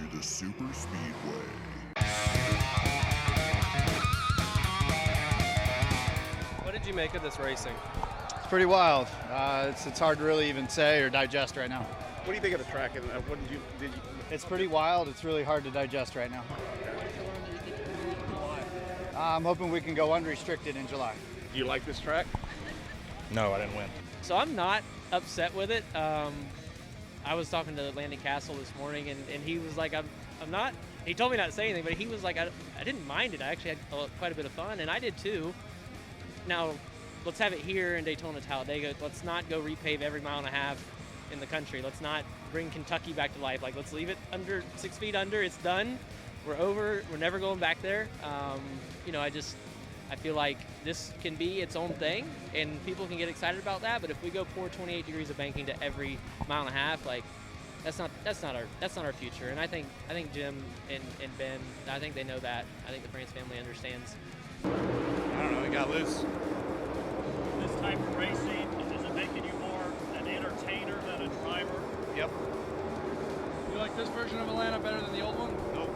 to the SuperSpeedway. What did you make of this racing? It's pretty wild. It's hard to really even say or digest right now. What do you think of the track? And what did you? It's pretty wild. It's really hard to digest right now. I'm hoping we can go unrestricted in July. Do you like this track? No, I didn't win. So I'm not upset with it. I was talking to Landon Castle this morning, and he was like, I'm not. He told me not to say anything, but he was like, I didn't mind it. I actually had quite a bit of fun, and I did too. Now, let's have it here in Daytona Talladega. Let's not go repave every mile and a half in the country. Let's not bring Kentucky back to life. Like, let's leave it under 6 feet under. It's done. We're over. We're never going back there. I feel like this can be its own thing, and people can get excited about that. But if we go pour 28 degrees of banking to every mile and a half, like that's not our future. And I think Jim and Ben, I think they know that. I think the France family understands. I don't know. It got loose. This type of racing, is it making you more an entertainer than a driver? Yep. You like this version of Atlanta better than the old one? Nope.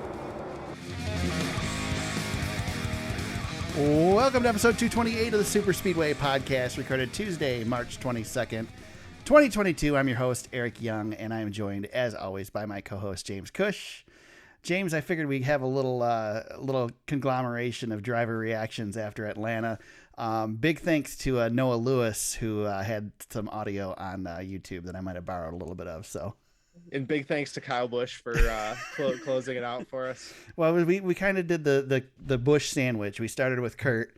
Welcome to episode 228 of the Super Speedway podcast, recorded Tuesday, March 22nd, 2022. I'm your host, Eric Young, and I am joined, as always, by my co-host, James Cush. James, I figured we'd have a little conglomeration of driver reactions after Atlanta. Big thanks to Noah Lewis, who had some audio on YouTube that I might have borrowed a little bit of. And big thanks to Kyle Busch for closing it out for us. Well, we kind of did the Busch sandwich. We started with Kurt,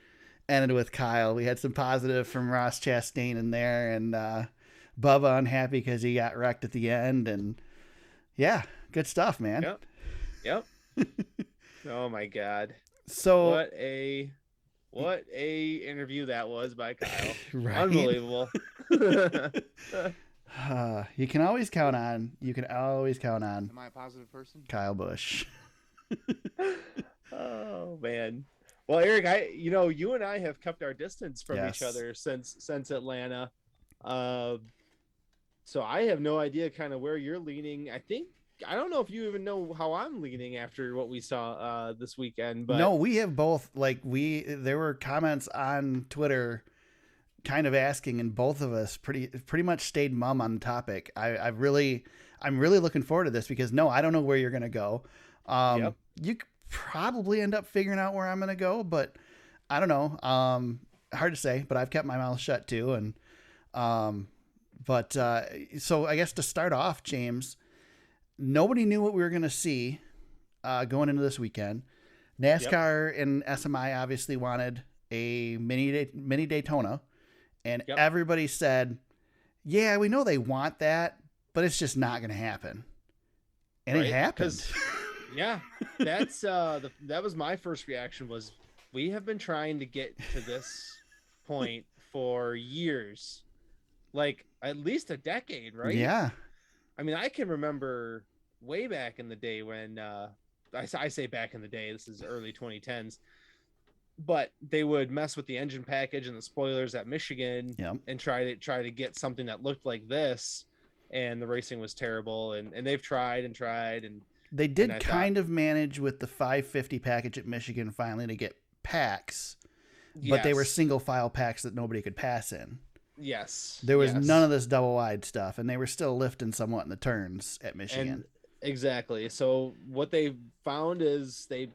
ended with Kyle. We had some positive from Ross Chastain in there, and Bubba unhappy because he got wrecked at the end. And yeah, good stuff, man. Yep. Oh my God. So what a interview that was by Kyle. Right? Unbelievable. You can always count on. Am I a positive person? Kyle Busch. Oh man. Well, Eric, you and I have kept our distance from each other since Atlanta. So I have no idea kind of where you're leaning. I don't know if you even know how I'm leaning after what we saw this weekend. But no, we have both. There were comments on Twitter kind of asking, and both of us pretty much stayed mum on the topic. I'm really looking forward to this because I don't know where you're going to go. You could probably end up figuring out where I'm going to go, but I don't know. Hard to say, but I've kept my mouth shut too. And, so I guess to start off, James, nobody knew what we were going to see, going into this weekend. NASCAR and SMI obviously wanted a mini Daytona. And everybody said, yeah, we know they want that, but it's just not going to happen. And it happened. Yeah, that's that was my first reaction. Was we have been trying to get to this point for years, like at least a decade, right? Yeah. I mean, I can remember way back in the day when I say back in the day, this is early 2010s. But they would mess with the engine package and the spoilers at Michigan and try to get something that looked like this, and the racing was terrible. And they've tried and they did kind of manage with the 550 package at Michigan finally to get packs, but they were single file packs that nobody could pass in. Yes, there was none of this double wide stuff, and they were still lifting somewhat in the turns at Michigan. And exactly. So what they found is they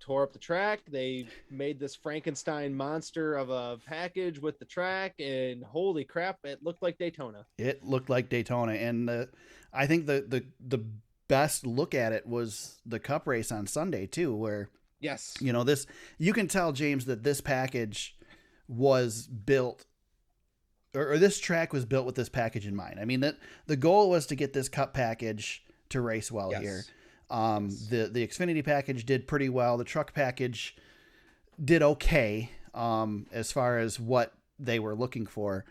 tore up the track. They made this Frankenstein monster of a package with the track, and holy crap, it looked like Daytona. And I think the best look at it was the Cup race on Sunday too, where you can tell, James, that this package was built, or this track was built with this package in mind. I mean, that the goal was to get this Cup package to race well here. The Xfinity package did pretty well. The truck package did okay as far as what they were looking for.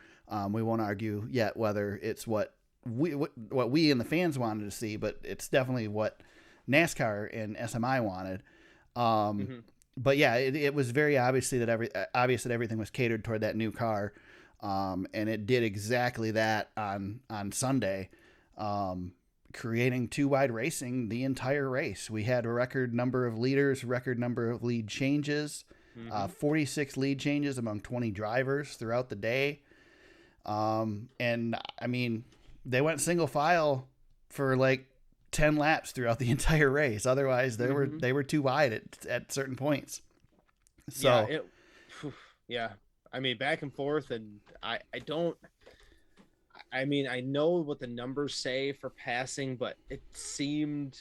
We won't argue yet whether it's what we and the fans wanted to see, but it's definitely what NASCAR and SMI wanted. But yeah, it was very obvious that everything was catered toward that new car, and it did exactly that on Sunday. creating two wide racing the entire race. We had a record number of leaders, record number of lead changes, 46 lead changes among 20 drivers throughout the day. And I mean, they went single file for like 10 laps throughout the entire race. Otherwise they were too wide at certain points. So yeah, I mean, back and forth, and I know what the numbers say for passing, but it seemed,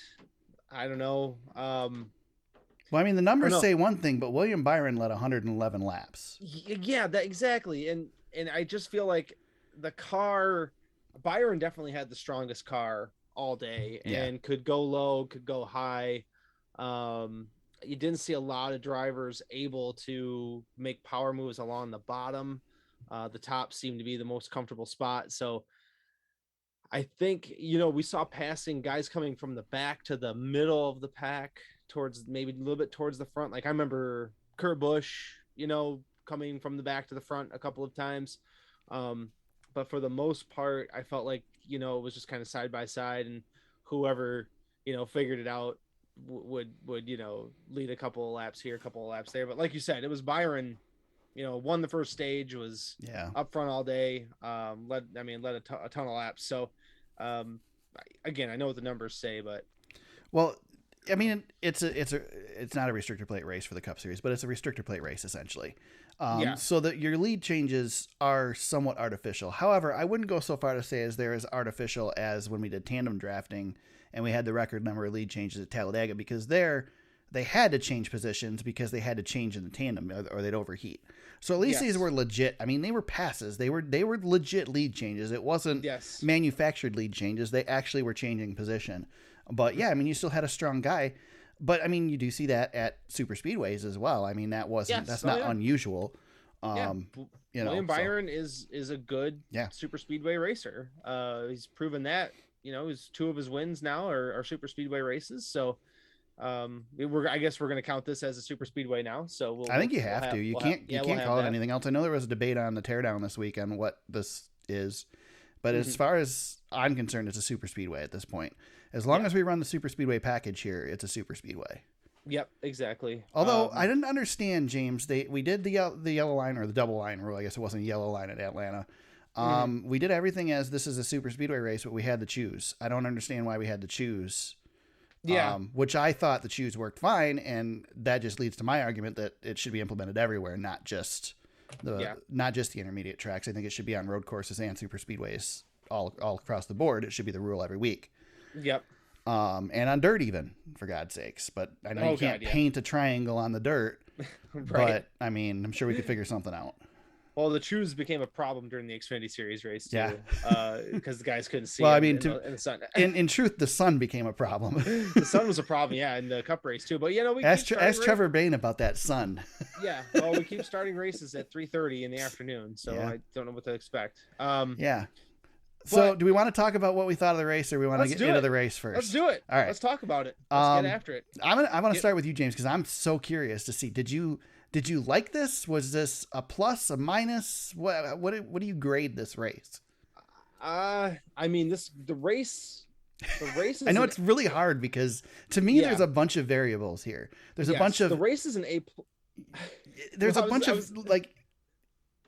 I don't know. Well, I mean, the numbers say one thing, but William Byron led 111 laps. Yeah, that exactly. And I just feel like Byron definitely had the strongest car all day and could go low, could go high. You didn't see a lot of drivers able to make power moves along the bottom. The top seemed to be the most comfortable spot. So I think, we saw passing guys coming from the back to the middle of the pack towards maybe a little bit towards the front. Like I remember Kurt Busch, coming from the back to the front a couple of times. But for the most part, I felt like, it was just kind of side by side, and whoever, figured it out would lead a couple of laps here, a couple of laps there. But like you said, it was Byron, won the first stage, was up front all day, led a ton of laps. So again, I know what the numbers say, but I mean, it's not a restrictor plate race for the Cup Series, but it's a restrictor plate race essentially. So that your lead changes are somewhat artificial. However, I wouldn't go so far to say as they're as artificial as when we did tandem drafting and we had the record number of lead changes at Talladega, because they had to change positions because they had to change in the tandem or they'd overheat. So at least these were legit. I mean, they were passes. They were legit lead changes. It wasn't manufactured lead changes. They actually were changing position. But yeah, I mean, you still had a strong guy. But I mean, you do see that at super speedways as well. I mean, that's not unusual. William Byron is a good super speedway racer. He's proven that. His two of his wins now are super speedway races. So I guess we're going to count this as a super speedway now. So I think you have to. You can't call it anything else. I know there was a debate on the teardown this week on what this is, but as far as I'm concerned, it's a super speedway at this point. As long as we run the super speedway package here, it's a super speedway. Yep, exactly. Although I didn't understand, James, we did the yellow line, or the double line rule. I guess it wasn't a yellow line at Atlanta. We did everything as this is a super speedway race, but we had to choose. I don't understand why we had to choose. Which I thought the choose worked fine, and that just leads to my argument that it should be implemented everywhere, not just the intermediate tracks. I think it should be on road courses and super speedways all across the board. It should be the rule every week. Yep. And on dirt even, for God's sakes. But I know you can't paint a triangle on the dirt. Right. But I mean, I'm sure we could figure something out. Well, the choose became a problem during the Xfinity Series race too, because the guys couldn't see. Well, I mean, in the sun. in truth, the sun became a problem. The sun was a problem, in the Cup race too. But we ask Trevor Bain about that sun. Yeah, well, we keep starting races at 3:30 in the afternoon, so I don't know what to expect. So, do we want to talk about what we thought of the race, or we want to get into the race first? Let's do it. All right, let's talk about it. Let's get after it. I'm gonna start with you, James, because I'm so curious to see. Did you like this? Was this a plus, a minus? What do you grade this race? I mean, the race. Is I know it's really hard because to me, there's a bunch of variables here. There's a bunch of the race is an A. There's a bunch of like.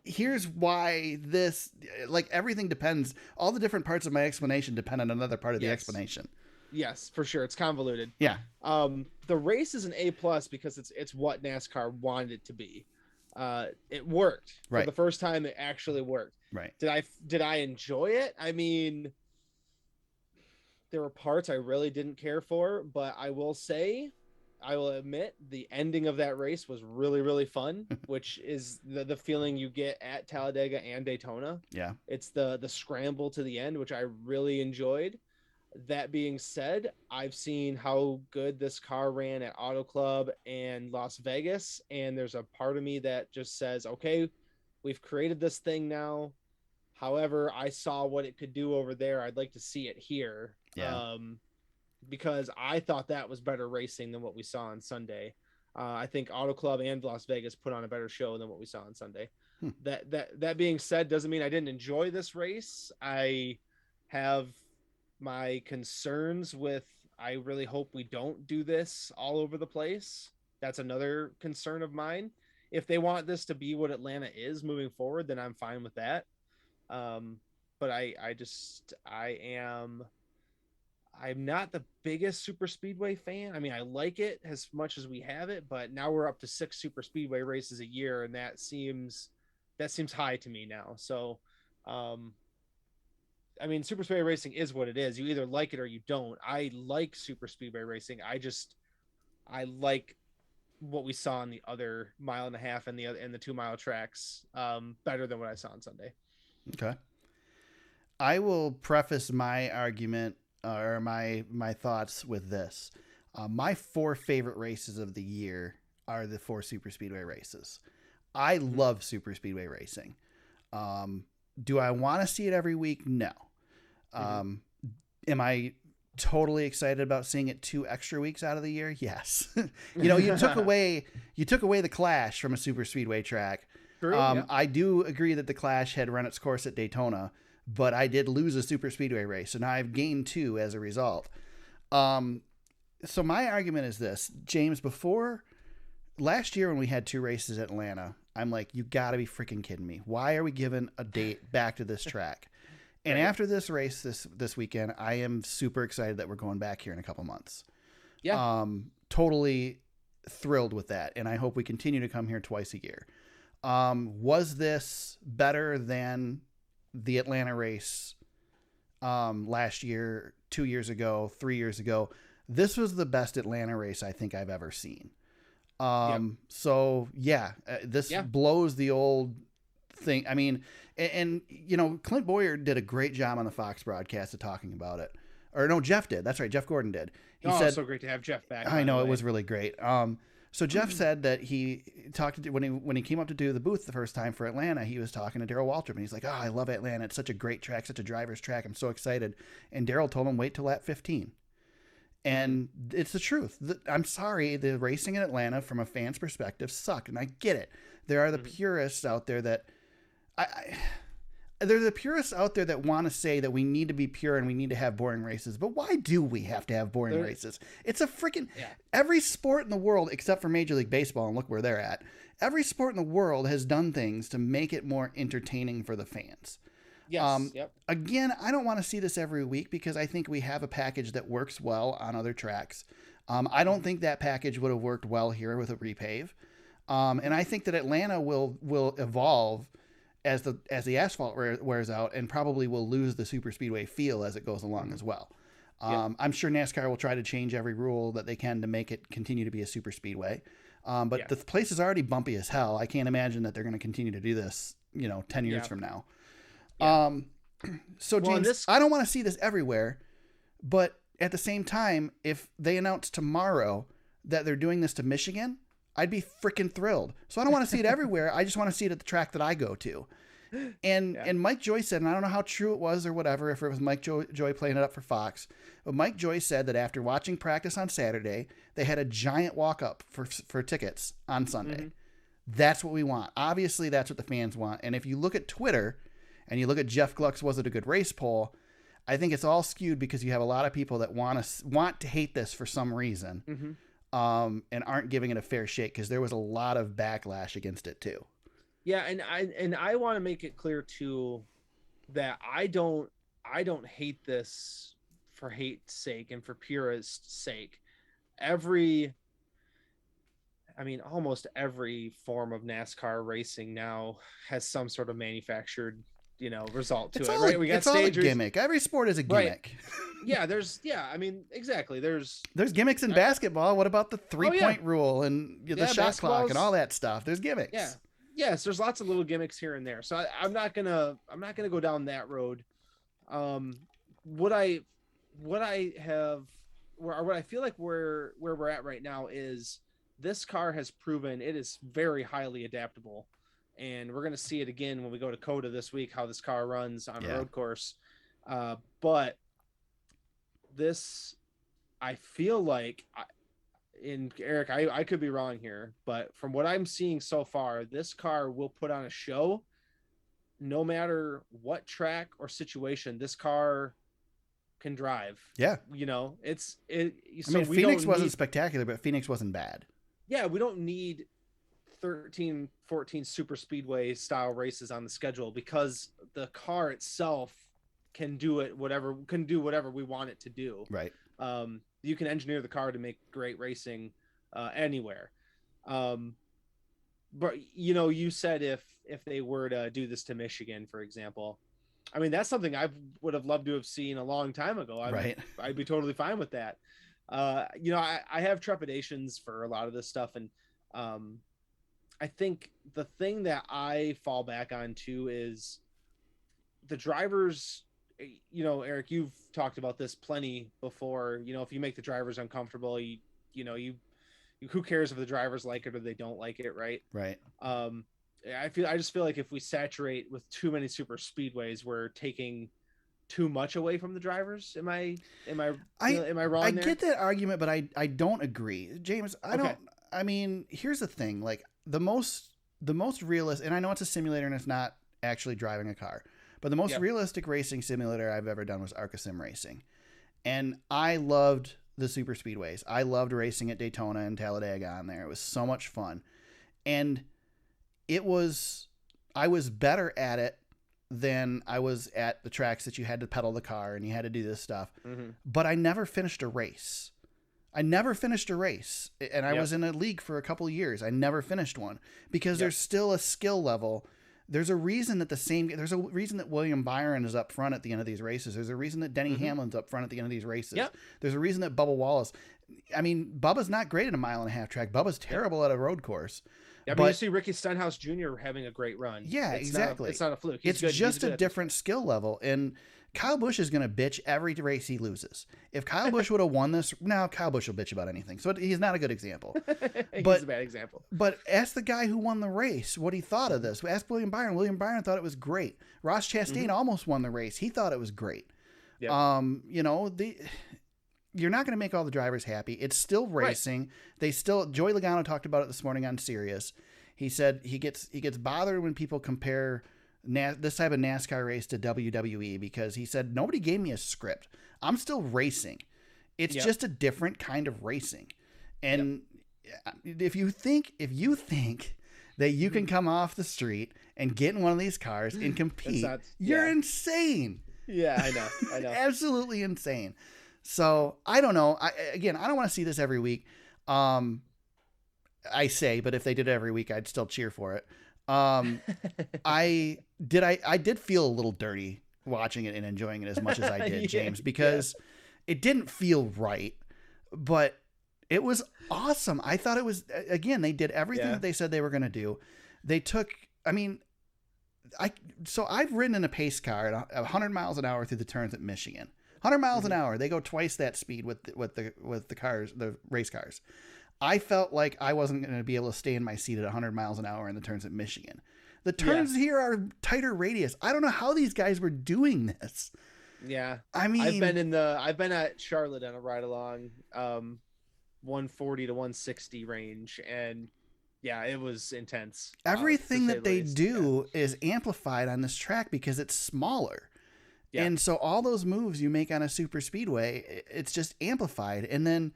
Here's why this, like, everything depends. All the different parts of my explanation depend on another part of the explanation. Yes, for sure. It's convoluted. Yeah. The race is an A+ because it's what NASCAR wanted it to be. It worked. Right. For the first time, it actually worked. Right. Did I enjoy it? I mean, there were parts I really didn't care for, but I will admit the ending of that race was really, really fun, which is the feeling you get at Talladega and Daytona. Yeah. It's the scramble to the end, which I really enjoyed. That being said, I've seen how good this car ran at Auto Club and Las Vegas, and there's a part of me that just says, okay, we've created this thing now. However, I saw what it could do over there. I'd like to see it here. Yeah. Because I thought that was better racing than what we saw on Sunday. I think Auto Club and Las Vegas put on a better show than what we saw on Sunday. That being said, doesn't mean I didn't enjoy this race. I have my concerns with, I really hope we don't do this all over the place. That's another concern of mine. If they want this to be what Atlanta is moving forward, then I'm fine with that. But I'm not the biggest super speedway fan. I mean, I like it as much as we have it, but now we're up to 6 super speedway races a year, and that seems high to me now. So, I mean, super speedway racing is what it is. You either like it or you don't. I like super speedway racing. I like what we saw in the other 1.5 miles and the 2 mile tracks better than what I saw on Sunday. Okay. I will preface my argument or my thoughts with this. My 4 favorite races of the year are the 4 super speedway races. I love super speedway racing. Do I want to see it every week? No. Am I totally excited about seeing it 2 extra weeks out of the year? Yes. You took away the Clash from a super speedway track. True, yeah. I do agree that the Clash had run its course at Daytona, but I did lose a super speedway race, and I've gained 2 as a result. So my argument is this, James, before last year when we had 2 races at Atlanta, I'm like, you gotta be freaking kidding me. Why are we giving a date back to this track? And Right. after this race this weekend, I am super excited that we're going back here in a couple months. Yeah. Totally thrilled with that. And I hope we continue to come here twice a year. Was this better than the Atlanta race last year, 2 years ago, 3 years ago? This was the best Atlanta race I think I've ever seen. So yeah, this blows the old thing. I mean, and Clint Boyer did a great job on the Fox broadcast of talking about it. Or no, Jeff did. That's right. Jeff Gordon did. He said, so great to have Jeff back. I know, it was really great. So Jeff said that he talked to, when he came up to do the booth the first time for Atlanta, he was talking to Darrell Waltrip, and he's like, "Oh, I love Atlanta. It's such a great track, such a driver's track. I'm so excited." And Darrell told him, "Wait till lap 15." And it's the truth. I'm sorry, the racing in Atlanta from a fan's perspective sucked, and I get it. There are the purists out there that there are the purists out there that want to say that we need to be pure and we need to have boring races. But why do we have to have boring races? It's a freaking every sport in the world except for Major League Baseball, and look where they're at. Every sport in the world has done things to make it more entertaining for the fans. Yes. Again, I don't want to see this every week because I think we have a package that works well on other tracks. I don't think that package would have worked well here with a repave. And I think that Atlanta will evolve as the asphalt wears out, and probably will lose the super speedway feel as it goes along as well. I'm sure NASCAR will try to change every rule that they can to make it continue to be a super speedway. But the place is already bumpy as hell. I can't imagine that they're going to continue to do this, 10 years from now. So James, I don't want to see this everywhere, but at the same time, if they announce tomorrow that they're doing this to Michigan, I'd be freaking thrilled. So I don't want to see it everywhere. I just want to see it at the track that I go to. And Mike Joy said, and I don't know how true it was or whatever, if it was Mike Joy playing it up for Fox, but Mike Joy said that after watching practice on Saturday, they had a giant walk up for tickets on Sunday. That's what we want. Obviously, that's what the fans want. And if you look at Twitter and you look at Jeff Gluck's Was It a Good Race poll, I think it's all skewed because you have a lot of people that want to hate this for some reason. And aren't giving it a fair shake because there was a lot of backlash against it too. Yeah, and I want to make it clear too that I don't hate this for hate's sake and for purist's sake. Almost every form of NASCAR racing now has some sort of manufactured, result to it, right? We got it's all a gimmick. Every sport is a gimmick. Right. Exactly. There's gimmicks in basketball. What about the 3-point rule and the shot clock and all that stuff? There's gimmicks. Yeah. Yes, there's lots of little gimmicks here and there. So I'm not gonna go down that road. What I feel like where we're at right now is this car has proven it is very highly adaptable. And we're going to see it again when we go to COTA this week, how this car runs on a road course. But this, I feel like, Eric, I could be wrong here, but from what I'm seeing so far, this car will put on a show no matter what track or situation. This car can drive. Yeah. You know, so I mean, Phoenix wasn't spectacular, but Phoenix wasn't bad. Yeah, we don't need 13, 14 super speedway style races on the schedule because the car itself can do whatever we want it to do. Right. You can engineer the car to make great racing anywhere. But you said if they were to do this to Michigan, for example, I mean, that's something I would have loved to have seen a long time ago. I'd be totally fine with that. I have trepidations for a lot of this stuff, and I think the thing that I fall back on too is the drivers. Eric, you've talked about this plenty before. If you make the drivers uncomfortable, who cares if the drivers like it or they don't like it, right? Right. I just feel like if we saturate with too many super speedways, we're taking too much away from the drivers. Am I wrong I there? get that argument, but I don't agree, James. I mean, here's the thing: like the most realistic, and I know it's a simulator and it's not actually driving a car, but the most realistic racing simulator I've ever done was Arca Sim Racing, and I loved the super speedways. I loved racing at Daytona and Talladega on there. It was so much fun, and I was better at it than I was at the tracks that you had to pedal the car and you had to do this stuff. Mm-hmm. But I never finished a race. And I was in a league for a couple of years. I never finished one because there's still a skill level. There's a reason that William Byron is up front at the end of these races. There's a reason that Denny Hamlin's up front at the end of these races. Yep. There's a reason that Bubba Wallace, I mean, Bubba's not great at a 1.5 mile track. Bubba's terrible at a road course. Yeah, but you see Ricky Stenhouse Jr. having a great run. Yeah, exactly. It's not a fluke. It's just a different skill level. And Kyle Busch is going to bitch every race he loses. If Kyle Busch would have won this, now Kyle Busch will bitch about anything. So he's not a good example. He's a bad example. But ask the guy who won the race what he thought of this. Ask William Byron. William Byron thought it was great. Ross Chastain almost won the race. He thought it was great. Yep. You're not going to make all the drivers happy. It's still racing. Right. Joey Logano talked about it this morning on Sirius. He said he gets bothered when people compare this type of NASCAR race to WWE because he said nobody gave me a script. I'm still racing. It's just a different kind of racing. And if you think that you can come off the street and get in one of these cars and compete, you're insane. Yeah, I know. Absolutely insane. So I don't know. I don't want to see this every week. I say, but if they did it every week, I'd still cheer for it. I did feel a little dirty watching it and enjoying it as much as I did, James, because it didn't feel right, but it was awesome. I thought it was, again, they did everything that they said they were going to do. They took, I've ridden in a pace car at 100 miles an hour through the turns at Michigan. 100 miles an hour. They go twice that speed with the cars, the race cars. I felt like I wasn't going to be able to stay in my seat at 100 miles an hour in the turns at Michigan. The turns here are tighter radius. I don't know how these guys were doing this. Yeah. I mean, I've been at Charlotte on a ride along 140 to 160 range, and it was intense. Everything that they do is amplified on this track because it's smaller. Yeah. And so all those moves you make on a super speedway, it's just amplified. And then,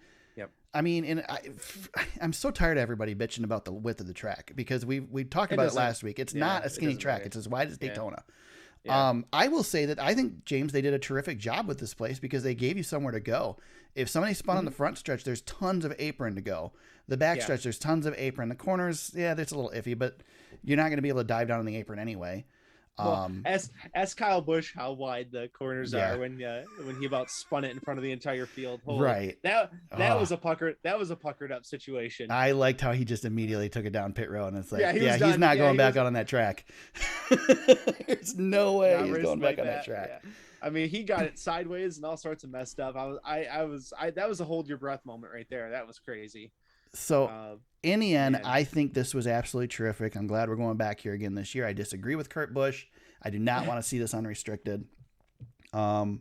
I'm so tired of everybody bitching about the width of the track because we talked about it last week. It's not a skinny track. Matter. It's as wide as Daytona. Yeah. I will say that I think, James, they did a terrific job with this place because they gave you somewhere to go. If somebody spun on the front stretch, there's tons of apron to go. The back stretch, there's tons of apron. The corners, that's a little iffy, but you're not going to be able to dive down on the apron anyway. Well, ask Kyle Busch how wide the corners are when he about spun it in front of the entire field. Right. That was a puckered up situation. I liked how he just immediately took it down pit road, and it's like, he's not going back out on that track. There's no way he's going back on that track. Yeah. I mean, he got it sideways and all sorts of messed up. That was a hold your breath moment right there. That was crazy. So in the end, I think this was absolutely terrific. I'm glad we're going back here again this year. I disagree with Kurt Busch. I do not want to see this unrestricted. I'll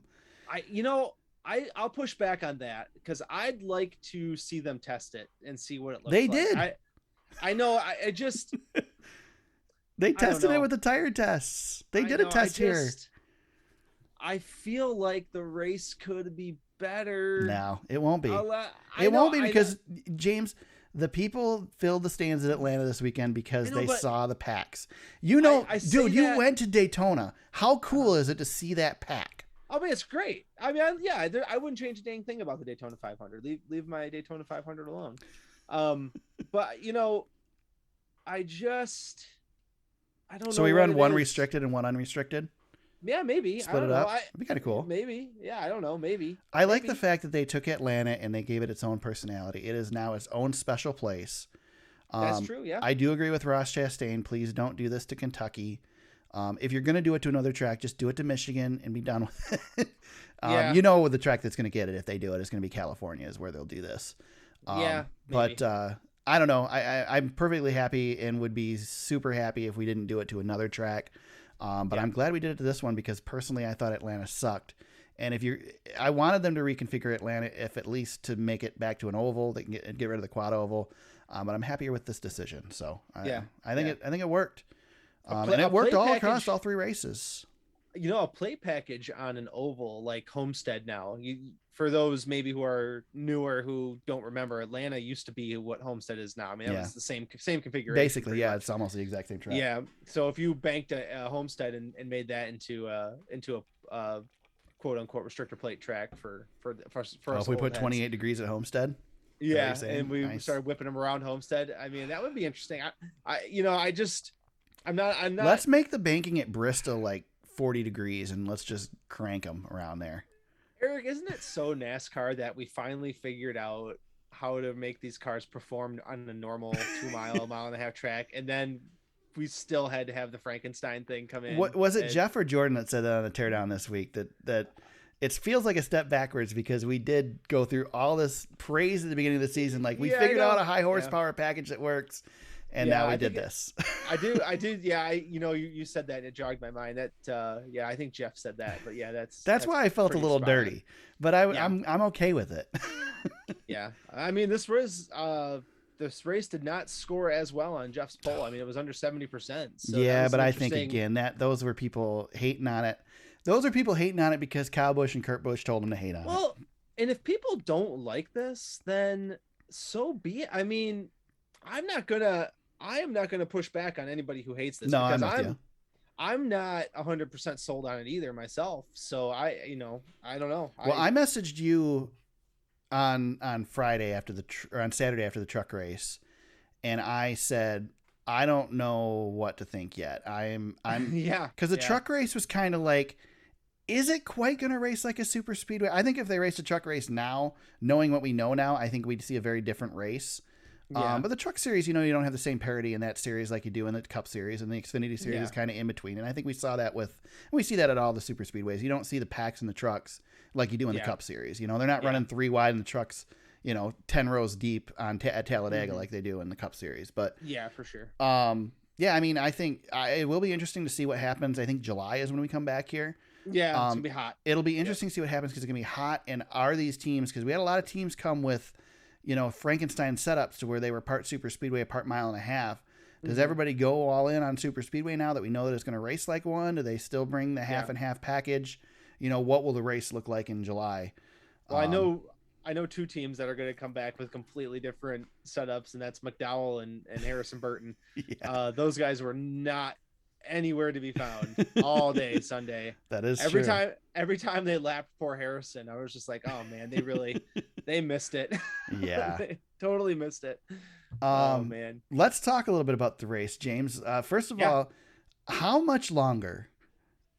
push back on that because I'd like to see them test it and see what it looks like. They did. I know. I just they tested it with the tire tests. They did a test here. I feel like the race could be better. No, it won't be. It won't be because James, the people filled the stands at Atlanta this weekend because they saw the packs. You know, dude, you went to Daytona. How cool is it to see that pack? I mean, it's great. I mean, I wouldn't change a dang thing about the Daytona 500. Leave my Daytona 500 alone. But you know, I don't know. So we run one restricted and one unrestricted. Yeah, maybe. Split it up. That'd be kind of cool. Maybe. Yeah, I don't know. Maybe. I like the fact that they took Atlanta and they gave it its own personality. It is now its own special place. That's true. Yeah. I do agree with Ross Chastain. Please don't do this to Kentucky. If you're going to do it to another track, just do it to Michigan and be done with it. You know, the track that's going to get it if they do it is going to be California is where they'll do this. Maybe. But I don't know. I'm perfectly happy and would be super happy if we didn't do it to another track. But I'm glad we did it to this one because personally I thought Atlanta sucked. And I wanted them to reconfigure Atlanta, if at least to make it back to an oval. They can get rid of the quad oval. But I'm happier with this decision. So I think it worked. And it worked all across all three races. You know, a play package on an oval like Homestead now. For those maybe who are newer who don't remember, Atlanta used to be what Homestead is now. I mean, it was the same configuration. Basically, yeah, it's almost the exact same track. Yeah. So if you banked a Homestead and made that into a quote unquote restrictor plate track for if we put 28 degrees at Homestead. Yeah, and we started whipping them around Homestead. I mean, that would be interesting. I'm not. Let's make the banking at Bristol like 40 degrees and let's just crank them around there. Eric, isn't it so NASCAR that we finally figured out how to make these cars perform on a normal 2-mile-and-a-half track, and then we still had to have the Frankenstein thing come in? What was it, Jeff or Jordan that said that on the teardown this week? That it feels like a step backwards because we did go through all this praise at the beginning of the season, like we figured out a high horsepower package that works. And now we did this. I did. Yeah. You said that and it jogged my mind that, I think Jeff said that, but yeah, that's why I felt a little dirty, but I'm okay with it. Yeah. I mean, this race did not score as well on Jeff's poll. I mean, it was under 70%. So yeah, but I think again, those were people hating on it. Those are people hating on it because Kyle Busch and Kurt Busch told them to hate on it. Well, and if people don't like this, then so be it. I mean, I am not gonna push back on anybody who hates this. No, because I'm not 100% sold on it either myself. So I don't know. Well, I messaged you on Friday or on Saturday after the truck race, and I said I don't know what to think yet. I'm because the truck race was kind of like, is it quite going to race like a super speedway? I think if they raced a truck race now, knowing what we know now, I think we'd see a very different race. Yeah. But the truck series, you don't have the same parity in that series like you do in the Cup series, and the Xfinity series is kind of in between. And I think we see that at all the super speedways. You don't see the packs in the trucks like you do in the Cup series. They're not running 3 wide in the trucks, 10 rows deep at Talladega like they do in the Cup series. But yeah, for sure. I mean, I think it will be interesting to see what happens. I think July is when we come back here. Yeah, it's gonna be hot. It'll be interesting to see what happens because it's gonna be hot. And are these teams? Because we had a lot of teams come with Frankenstein setups to where they were part super speedway, part mile and a half. Does everybody go all in on super speedway now that we know that it's going to race like one? Do they still bring the half and half package? What will the race look like in July? Well, I know 2 teams that are going to come back with completely different setups, and that's McDowell and Harrison Burton. Those guys were not anywhere to be found all day Sunday. That is every true. Every time they lapped poor Harrison, I was just like, oh man, they missed it. Yeah. They totally missed it. Oh man. Let's talk a little bit about the race, James. First of all, how much longer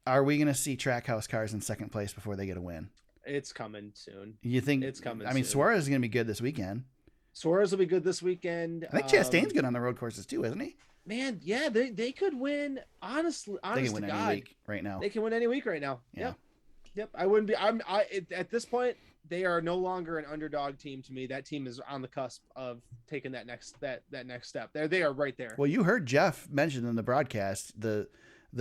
are we going to see Trackhouse cars in second place before they get a win? It's coming soon. You think it's coming? I mean, soon. Suarez is going to be good this weekend. Suarez will be good this weekend. I think Chastain's good on the road courses too, isn't he? Man, yeah, they could win. Honestly, they can win any week right now. They can win any week right now. Yeah. Yep. I wouldn't be. At this point, they are no longer an underdog team to me. That team is on the cusp of taking that next step. They are right there. Well, you heard Jeff mention in the broadcast the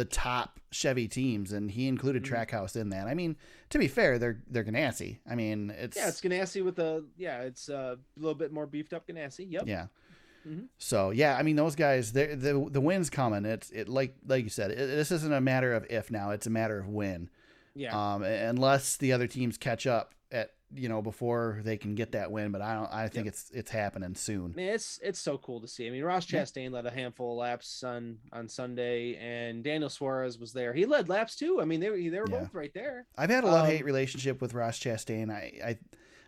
top Chevy teams, and he included Trackhouse in that. I mean, to be fair, they're Ganassi. I mean, it's Ganassi with it's a little bit more beefed up Ganassi. Yep. Yeah. Mm-hmm. So yeah, I mean, those guys, the win's coming. It like you said, this isn't a matter of if now; it's a matter of when. Yeah. Unless the other teams catch up at before they can get that win. But I think it's happening soon. Man, it's so cool to see. I mean, Ross Chastain led a handful of laps on Sunday, and Daniel Suarez was there. He led laps too. I mean, they were both right there. I've had a love-hate relationship with Ross Chastain.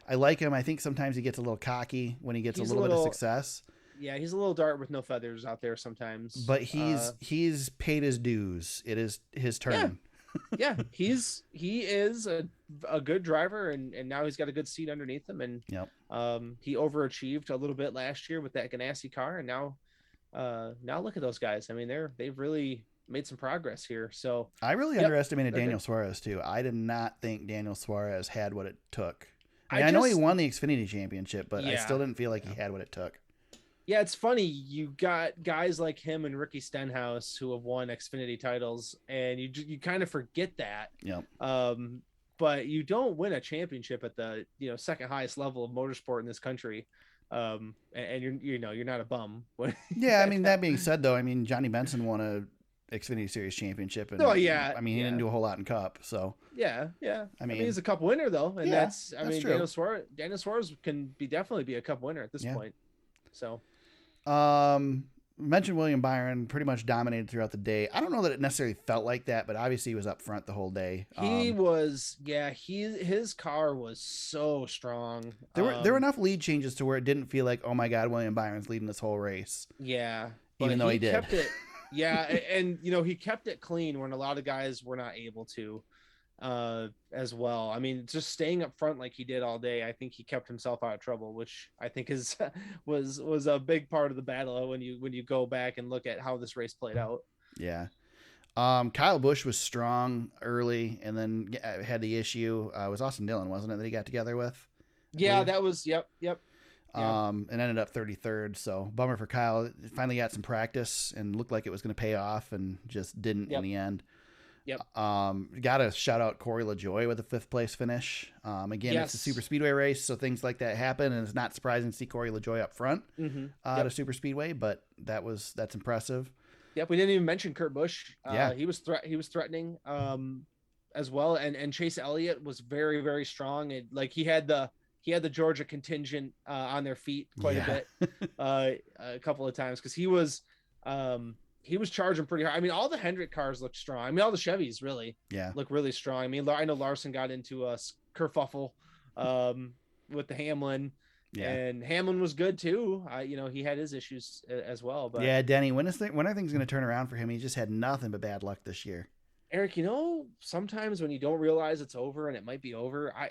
I like him. I think sometimes he gets a little cocky when he gets a little bit of success. Yeah, he's a little dart with no feathers out there sometimes. But he's paid his dues. It is his turn. Yeah, he is a good driver, and now he's got a good seat underneath him. And he overachieved a little bit last year with that Ganassi car, and now look at those guys. I mean, they've really made some progress here. So I really underestimated Daniel Suarez too. I did not think Daniel Suarez had what it took. I know he won the Xfinity Championship, but I still didn't feel like he had what it took. Yeah, it's funny. You got guys like him and Ricky Stenhouse who have won Xfinity titles, and you kind of forget that. Yeah. But you don't win a championship at the second highest level of motorsport in this country, and you're not a bum. Yeah, I mean, that being said, though, I mean, Johnny Benson won a Xfinity Series championship, and I mean, he didn't do a whole lot in Cup, so yeah. I mean, he's a Cup winner though, and that's true. Daniel Suarez can definitely be a Cup winner at this point. So. Mentioned William Byron pretty much dominated throughout the day. I don't know that it necessarily felt like that, but obviously he was up front the whole day. His car was so strong. There were enough lead changes to where it didn't feel like, oh my God, William Byron's leading this whole race. Yeah. Even though he did. Kept it, and he kept it clean when a lot of guys were not able to. As well. I mean, just staying up front like he did all day, I think he kept himself out of trouble, which I think was a big part of the battle when you go back and look at how this race played out. Yeah. Kyle Busch was strong early and then had the issue. It was Austin Dillon, wasn't it, that he got together with? Yeah, that was yep. And ended up 33rd. So bummer for Kyle. Finally got some practice and looked like it was going to pay off and just didn't in the end. Yep. Got to shout out Corey LaJoie with a 5th place finish. Again, it's a super speedway race, so things like that happen, and it's not surprising to see Corey LaJoie up front at a super speedway, but that's impressive. Yep. We didn't even mention Kurt Busch. He was threatening as well, and Chase Elliott was very, very strong. And like he had the Georgia contingent on their feet quite a bit a couple of times because he was charging pretty hard. I mean, all the Hendrick cars look strong. I mean, all the Chevys really look really strong. I mean, I know Larson got into a kerfuffle with the Hamlin, and Hamlin was good too. He had his issues as well. But Denny, when are things going to turn around for him? He just had nothing but bad luck this year. Eric, sometimes when you don't realize it's over and it might be over, I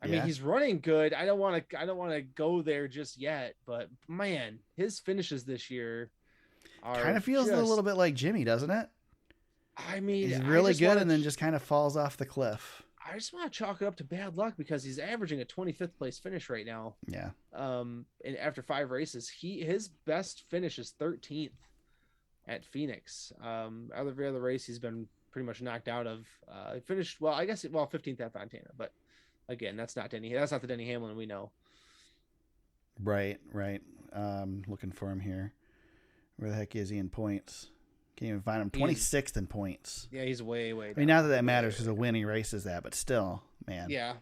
mean, he's running good. I don't want to go there just yet, but man, his finishes this year kind of feels a little bit like Jimmy, doesn't it? I mean, he's really good and then just kind of falls off the cliff. I just want to chalk it up to bad luck because he's averaging a 25th place finish right now. Yeah. And after 5 races, his best finish is 13th at Phoenix. Every other race he's been pretty much knocked out of. He finished 15th at Fontana, but again, that's not the Denny Hamlin we know. Right. Looking for him here. Where the heck is he in points? Can't even find him. 26th in points. Yeah, he's way down. I mean, not that matters because a winning race is that, but still, man. Yeah.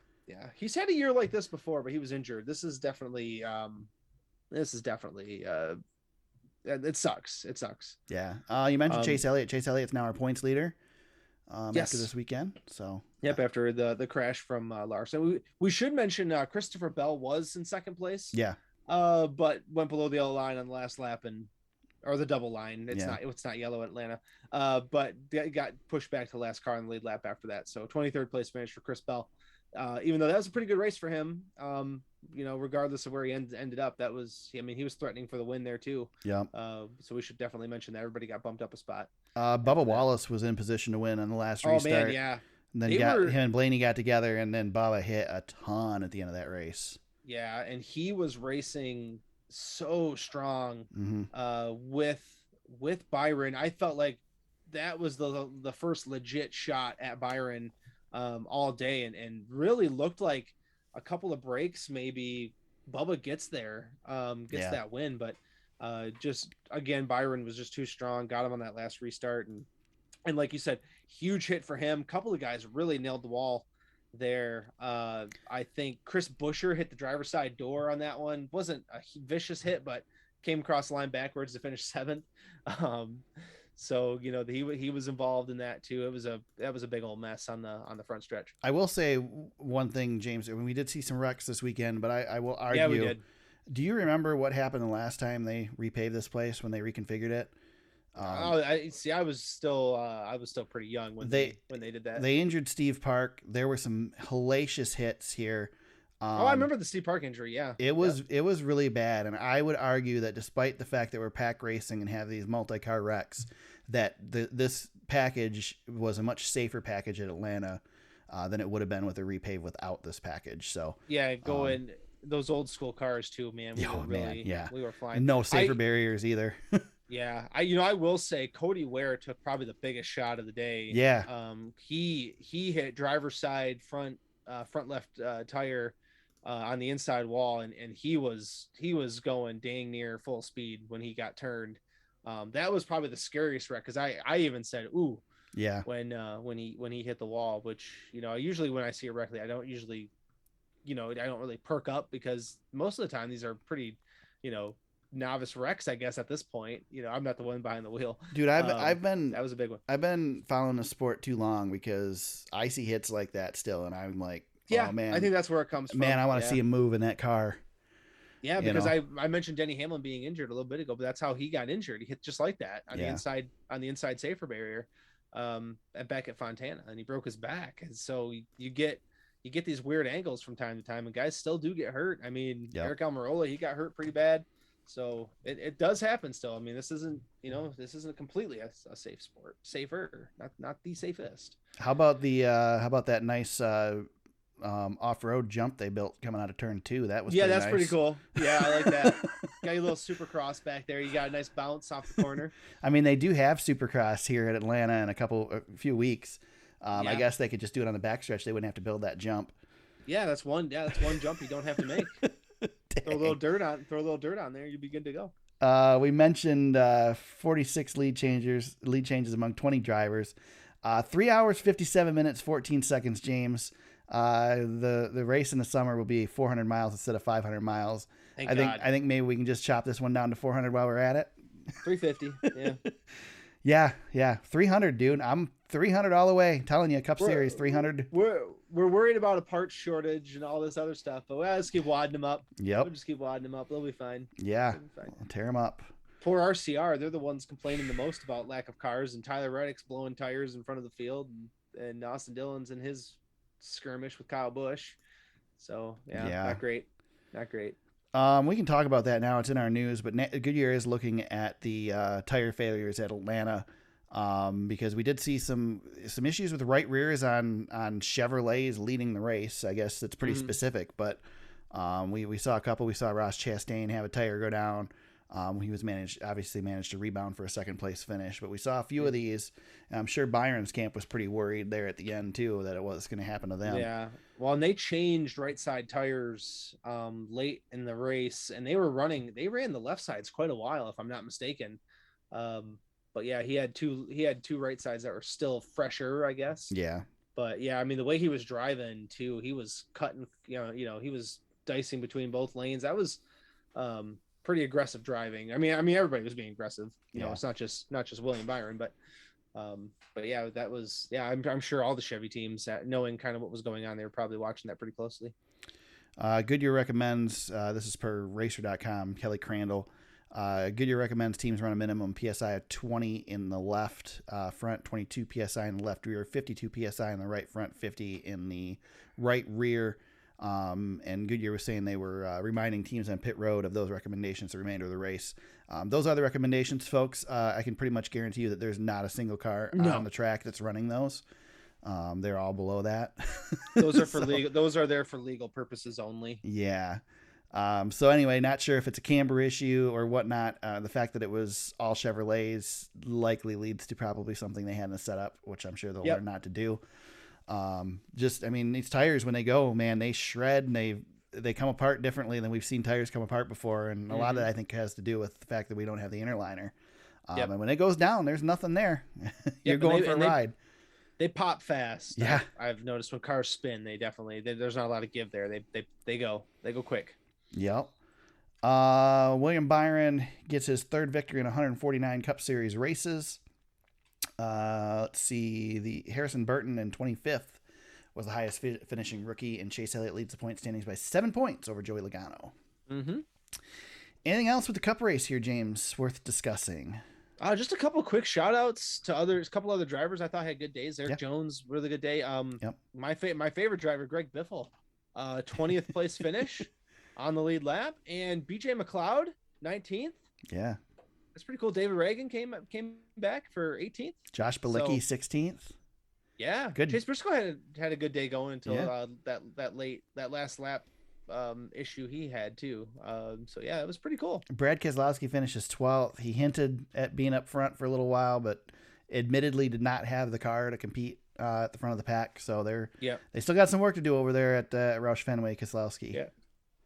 He's had a year like this before, but he was injured. This is definitely it sucks. Yeah. You mentioned Chase Elliott. Chase Elliott's now our points leader. After this weekend. So after the crash from Larson. We should mention Christopher Bell was in 2nd place. Yeah. But went below the yellow line on the last lap or the double line. It's not yellow at Atlanta. But got pushed back to the last car in the lead lap after that. So 23rd place finish for Chris Bell. Even though that was a pretty good race for him, regardless of where he ended up, he was threatening for the win there too. Yeah. So we should definitely mention that everybody got bumped up a spot. Bubba Wallace was in position to win on the last restart. Oh man, yeah. And then him and Blaney got together, and then Bubba hit a ton at the end of that race. Yeah, and he was racing so strong with Byron. I felt like that was the first legit shot at Byron all day, and really looked like a couple of breaks maybe Bubba gets that win, but just again Byron was just too strong, got him on that last restart, and like you said, huge hit for him. A couple of guys really nailed the wall there. I think Chris Buescher hit the driver's side door on that one. Wasn't a vicious hit, but came across the line backwards to finish 7th. So he was involved in that too. That was a big old mess on the front stretch. I will say one thing, James. We did see some wrecks this weekend, but I will argue. Yeah, we did. Do you remember what happened the last time they repaved this place when they reconfigured it? I was still pretty young when they did that. They injured Steve Park. There were some hellacious hits here. I remember the Steve Park injury. Yeah, it was really bad, and I would argue that despite the fact that we're pack racing and have these multi-car wrecks, that this package was a much safer package at Atlanta than it would have been with a repave without this package. So yeah, those old school cars too, man. We were flying. And no safer barriers either. Yeah, I will say Cody Ware took probably the biggest shot of the day. Yeah. He hit driver's side front left tire on the inside wall, and he was going dang near full speed when he got turned. That was probably the scariest wreck, because I even said ooh. Yeah. When he hit the wall, which usually when I see a wreck, I don't usually I don't really perk up, because most of the time these are pretty novice wrecks, I guess, at this point. I'm not the one behind the wheel. Dude, that was a big one. I've been following the sport too long, because I see hits like that still, and I'm like, yeah, oh, man, I think that's where it comes from. Man, I want to see him move in that car. Yeah, because I mentioned Denny Hamlin being injured a little bit ago, but that's how he got injured. He hit just like that on the inside safer barrier back at Fontana, and he broke his back. And so you get these weird angles from time to time, and guys still do get hurt. I mean, Eric Almirola, he got hurt pretty bad. So it does happen still. I mean, this isn't completely a safe sport. Safer, not the safest. How about that nice off-road jump they built coming out of turn 2? That was that's nice. pretty cool. Yeah, I like that. Got your little Supercross back there. You got a nice bounce off the corner. I mean, they do have Supercross here at Atlanta in a few weeks. I guess they could just do it on the backstretch. They wouldn't have to build that jump. Yeah, that's one jump you don't have to make. Throw a little dirt on there, you'll be good to go. We mentioned 46 lead changes among 20 drivers. 3 hours, 57 minutes, 14 seconds, James. The race in the summer will be 400 miles instead of 500 miles. Thank God. I think maybe we can just chop this one down to 400 while we're at it. 350. Yeah. Yeah. 300, dude. I'm 300 all the way. Telling you, Cup Series 300. We're worried about a parts shortage and all this other stuff, but we'll just keep wadding them up. Yep. We'll just keep wadding them up. They'll be fine. Yeah. We'll tear them up. Poor RCR. They're the ones complaining the most about lack of cars, and Tyler Reddick's blowing tires in front of the field, and Austin Dillon's in his skirmish with Kyle Busch. So not great. We can talk about that now. It's in our news, but Goodyear is looking at the tire failures at Atlanta, because we did see some issues with right rears on Chevrolets leading the race. I guess it's pretty specific, but we saw a couple. We saw Ross Chastain have a tire go down. He was managed to rebound for a second place finish, but we saw a few of these. And I'm sure Byron's camp was pretty worried there at the end too, that it was going to happen to them. Yeah. Well, and they changed right side tires late in the race, and they ran the left sides quite a while, if I'm not mistaken. But yeah, he had two right sides that were still fresher, I guess. Yeah. But yeah, I mean, the way he was driving too, he was cutting, he was dicing between both lanes. That was pretty aggressive driving. I mean, everybody was being aggressive. It's not just William Byron, but yeah, that was, I'm sure all the Chevy teams, knowing kind of what was going on, they were probably watching that pretty closely. Goodyear recommends, this is per racer.com, Kelly Crandall. Goodyear recommends teams run a minimum PSI of 20 in the left front, 22 PSI in the left rear, 52 PSI in the right front, 50 in the right rear. And Goodyear was saying they were reminding teams on pit road of those recommendations the remainder of the race. Those are the recommendations, folks. I can pretty much guarantee you that there's not a single car on the track that's running those. They're all below that. Those are for legal. Those are there for legal purposes only. Yeah. So anyway, not sure if it's a camber issue or whatnot. The fact that it was all Chevrolets likely leads to probably something they had in the setup, which I'm sure they'll learn not to do. These tires, when they go, man, they shred and they come apart differently than we've seen tires come apart before. And a lot of that, I think, has to do with the fact that we don't have the interliner. And when it goes down, there's nothing there. You're going for a ride. They pop fast. Yeah. I've noticed when cars spin, there's not a lot of give there. They go quick. Yep. William Byron gets his third victory in 149 Cup Series races. Let's see. The Harrison Burton in 25th was the highest finishing rookie, and Chase Elliott leads the point standings by 7 points over Joey Logano. Mm-hmm. Anything else with the Cup race here, James, worth discussing? Just a couple of quick shout outs to a couple other drivers I thought had good days. Eric Jones, really good day. My favorite driver, Greg Biffle, 20th place finish on the lead lap, and BJ McLeod, 19th. Yeah. That's pretty cool. David Reagan came back for 18th. Josh Balicki, 16th. Yeah. Good. Chase Briscoe had a good day going until that last lap issue he had too. So yeah, it was pretty cool. Brad Keselowski finishes 12th. He hinted at being up front for a little while, but admittedly did not have the car to compete at the front of the pack. So they still got some work to do over there at Roush Fenway. Keselowski. Yeah.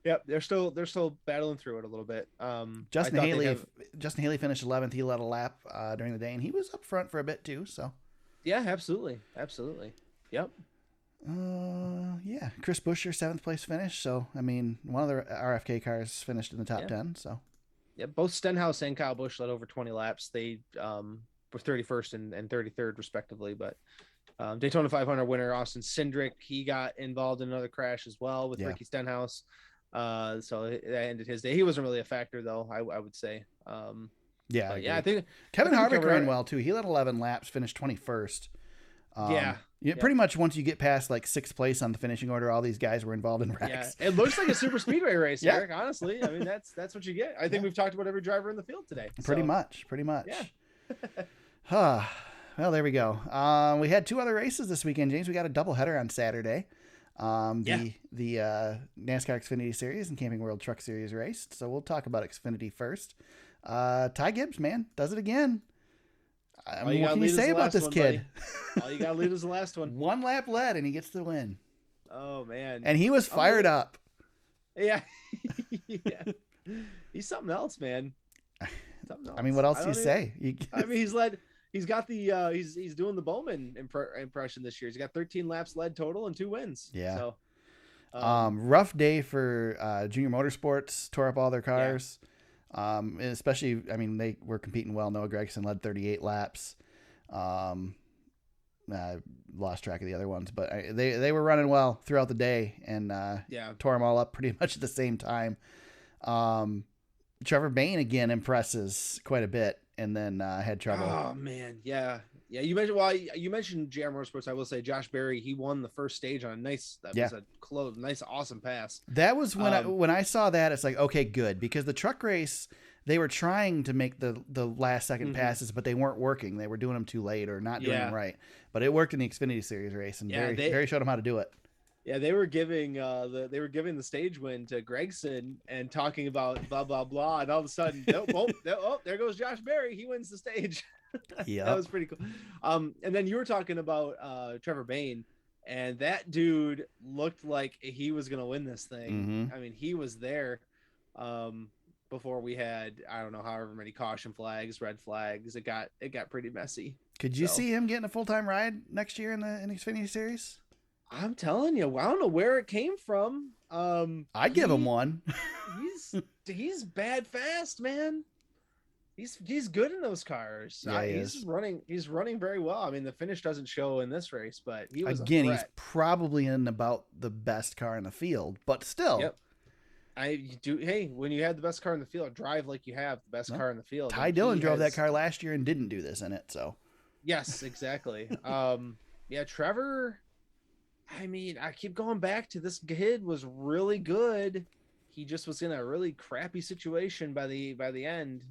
Yep, they're still battling through it a little bit. Justin Haley finished 11th. He led a lap during the day, and he was up front for a bit too. So yeah, absolutely. Yep. Yeah, Chris Buescher, 7th place finish. So I mean, one of the RFK cars finished in the top 10. So yeah, both Stenhouse and Kyle Busch led over 20 laps. They were 31st and 33rd respectively. But Daytona 500 winner Austin Cindric, he got involved in another crash as well with Ricky Stenhouse. So that ended his day. He wasn't really a factor though, I would say. I think Kevin Harvick ran well too. He led 11 laps, finished 21st. Pretty much once you get past like 6th place on the finishing order, all these guys were involved in wrecks. Yeah, it looks like a super speedway race, Eric. Honestly, I mean that's what you get. I think we've talked about every driver in the field today. Pretty much. Yeah. Well, there we go. We had 2 other races this weekend, James. We got a doubleheader on Saturday. The NASCAR Xfinity Series and Camping World Truck Series raced. So we'll talk about Xfinity first. Ty Gibbs, man, does it again. What can you say about this kid? All you got to lead is the last one. 1 lap led, and he gets the win. Oh, man. And he was fired up. Yeah. He's something else, man. Something else. I mean, what else do you say? I mean, he's got the he's doing the Bowman impression this year. He's got 13 laps led total and 2 wins. Yeah. So rough day for Junior Motorsports. Tore up all their cars. Especially, I mean, they were competing well. Noah Gragson led 38 laps. I lost track of the other ones, but they were running well throughout the day and tore them all up pretty much at the same time. Trevor Bayne again impresses quite a bit, and then had trouble. Oh man, yeah. You mentioned JR Motorsports. I will say Josh Berry, he won the first stage on was a close, nice, awesome pass. That was when I saw that, it's like, okay, good, because the truck race, they were trying to make the last second passes, but they weren't working. They were doing them too late or not doing them right. But it worked in the Xfinity Series race, and Barry showed them how to do it. Yeah, they were giving the stage win to Gregson and talking about blah blah blah, and all of a sudden, there goes Josh Berry. He wins the stage. Yeah, that was pretty cool. And then you were talking about Trevor Bayne, and that dude looked like he was gonna win this thing. Mm-hmm. I mean, he was there before we had, I don't know, however many caution flags, red flags. It got pretty messy. Could you see him getting a full-time ride next year in the Xfinity Series? I'm telling you, I don't know where it came from. I'd give him one. he's bad fast, man. He's good in those cars. Yeah, he's running very well. I mean, the finish doesn't show in this race, but he was again. He's probably in about the best car in the field, but still. Yep. Hey, when you have the best car in the field, drive like you have the best car in the field. Ty Dillon drove that car last year and didn't do this in it. So. Yes, exactly. Yeah, Trevor. I mean, I keep going back to this kid was really good. He just was in a really crappy situation by the end.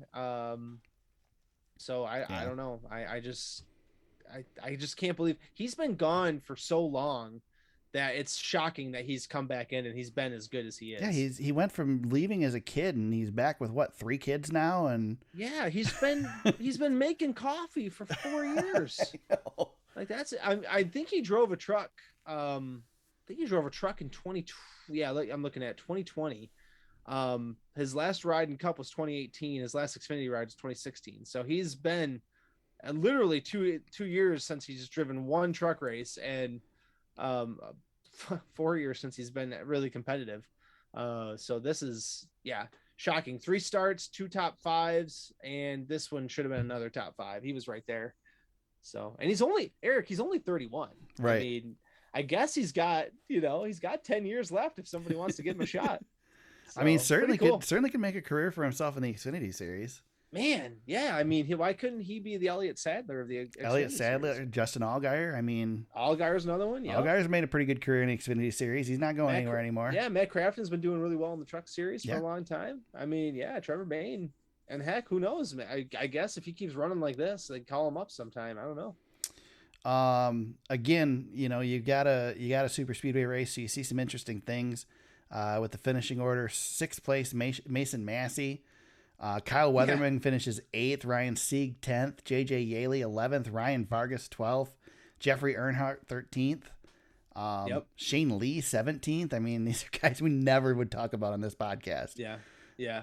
So I don't know. I just can't believe he's been gone for so long that it's shocking that he's come back in and he's been as good as he is. Yeah, he went from leaving as a kid and he's back with 3 kids now, and yeah, he's been making coffee for 4 years. Like that's I think he drove a truck. I think he drove a truck in 2020. Yeah, I'm looking at 2020. His last ride in Cup was 2018. His last Xfinity ride was 2016. So he's been literally 2 years since he's driven one truck race, and 4 years since he's been really competitive. So this is shocking. 3 starts, 2 top 5s, and this one should have been another top 5. He was right there. So, and he's only 31. Right. I mean, I guess he's got 10 years left if somebody wants to give him a shot. So, I mean, certainly cool. could make a career for himself in the Xfinity Series. Man, yeah. I mean, why couldn't he be the Elliott Sadler of the Xfinity Elliott Sadler, Series? Justin Allgaier. I mean, Allgaier's another one. Yeah, Allgaier's made a pretty good career in the Xfinity Series. He's not going anywhere anymore. Yeah, Matt Crafton's been doing really well in the Truck Series for a long time. I mean, yeah, Trevor Bayne, and heck, who knows? I guess if he keeps running like this, they call him up sometime. I don't know. Again, you got a super speedway race, so you see some interesting things with the finishing order. 6th place, Mason Massey. Kyle Weatherman finishes 8th, Ryan Sieg 10th, JJ Yaley 11th, Ryan Vargas 12th, Jeffrey Earnhardt 13th, Shane Lee 17th. I mean, these are guys we never would talk about on this podcast. Yeah.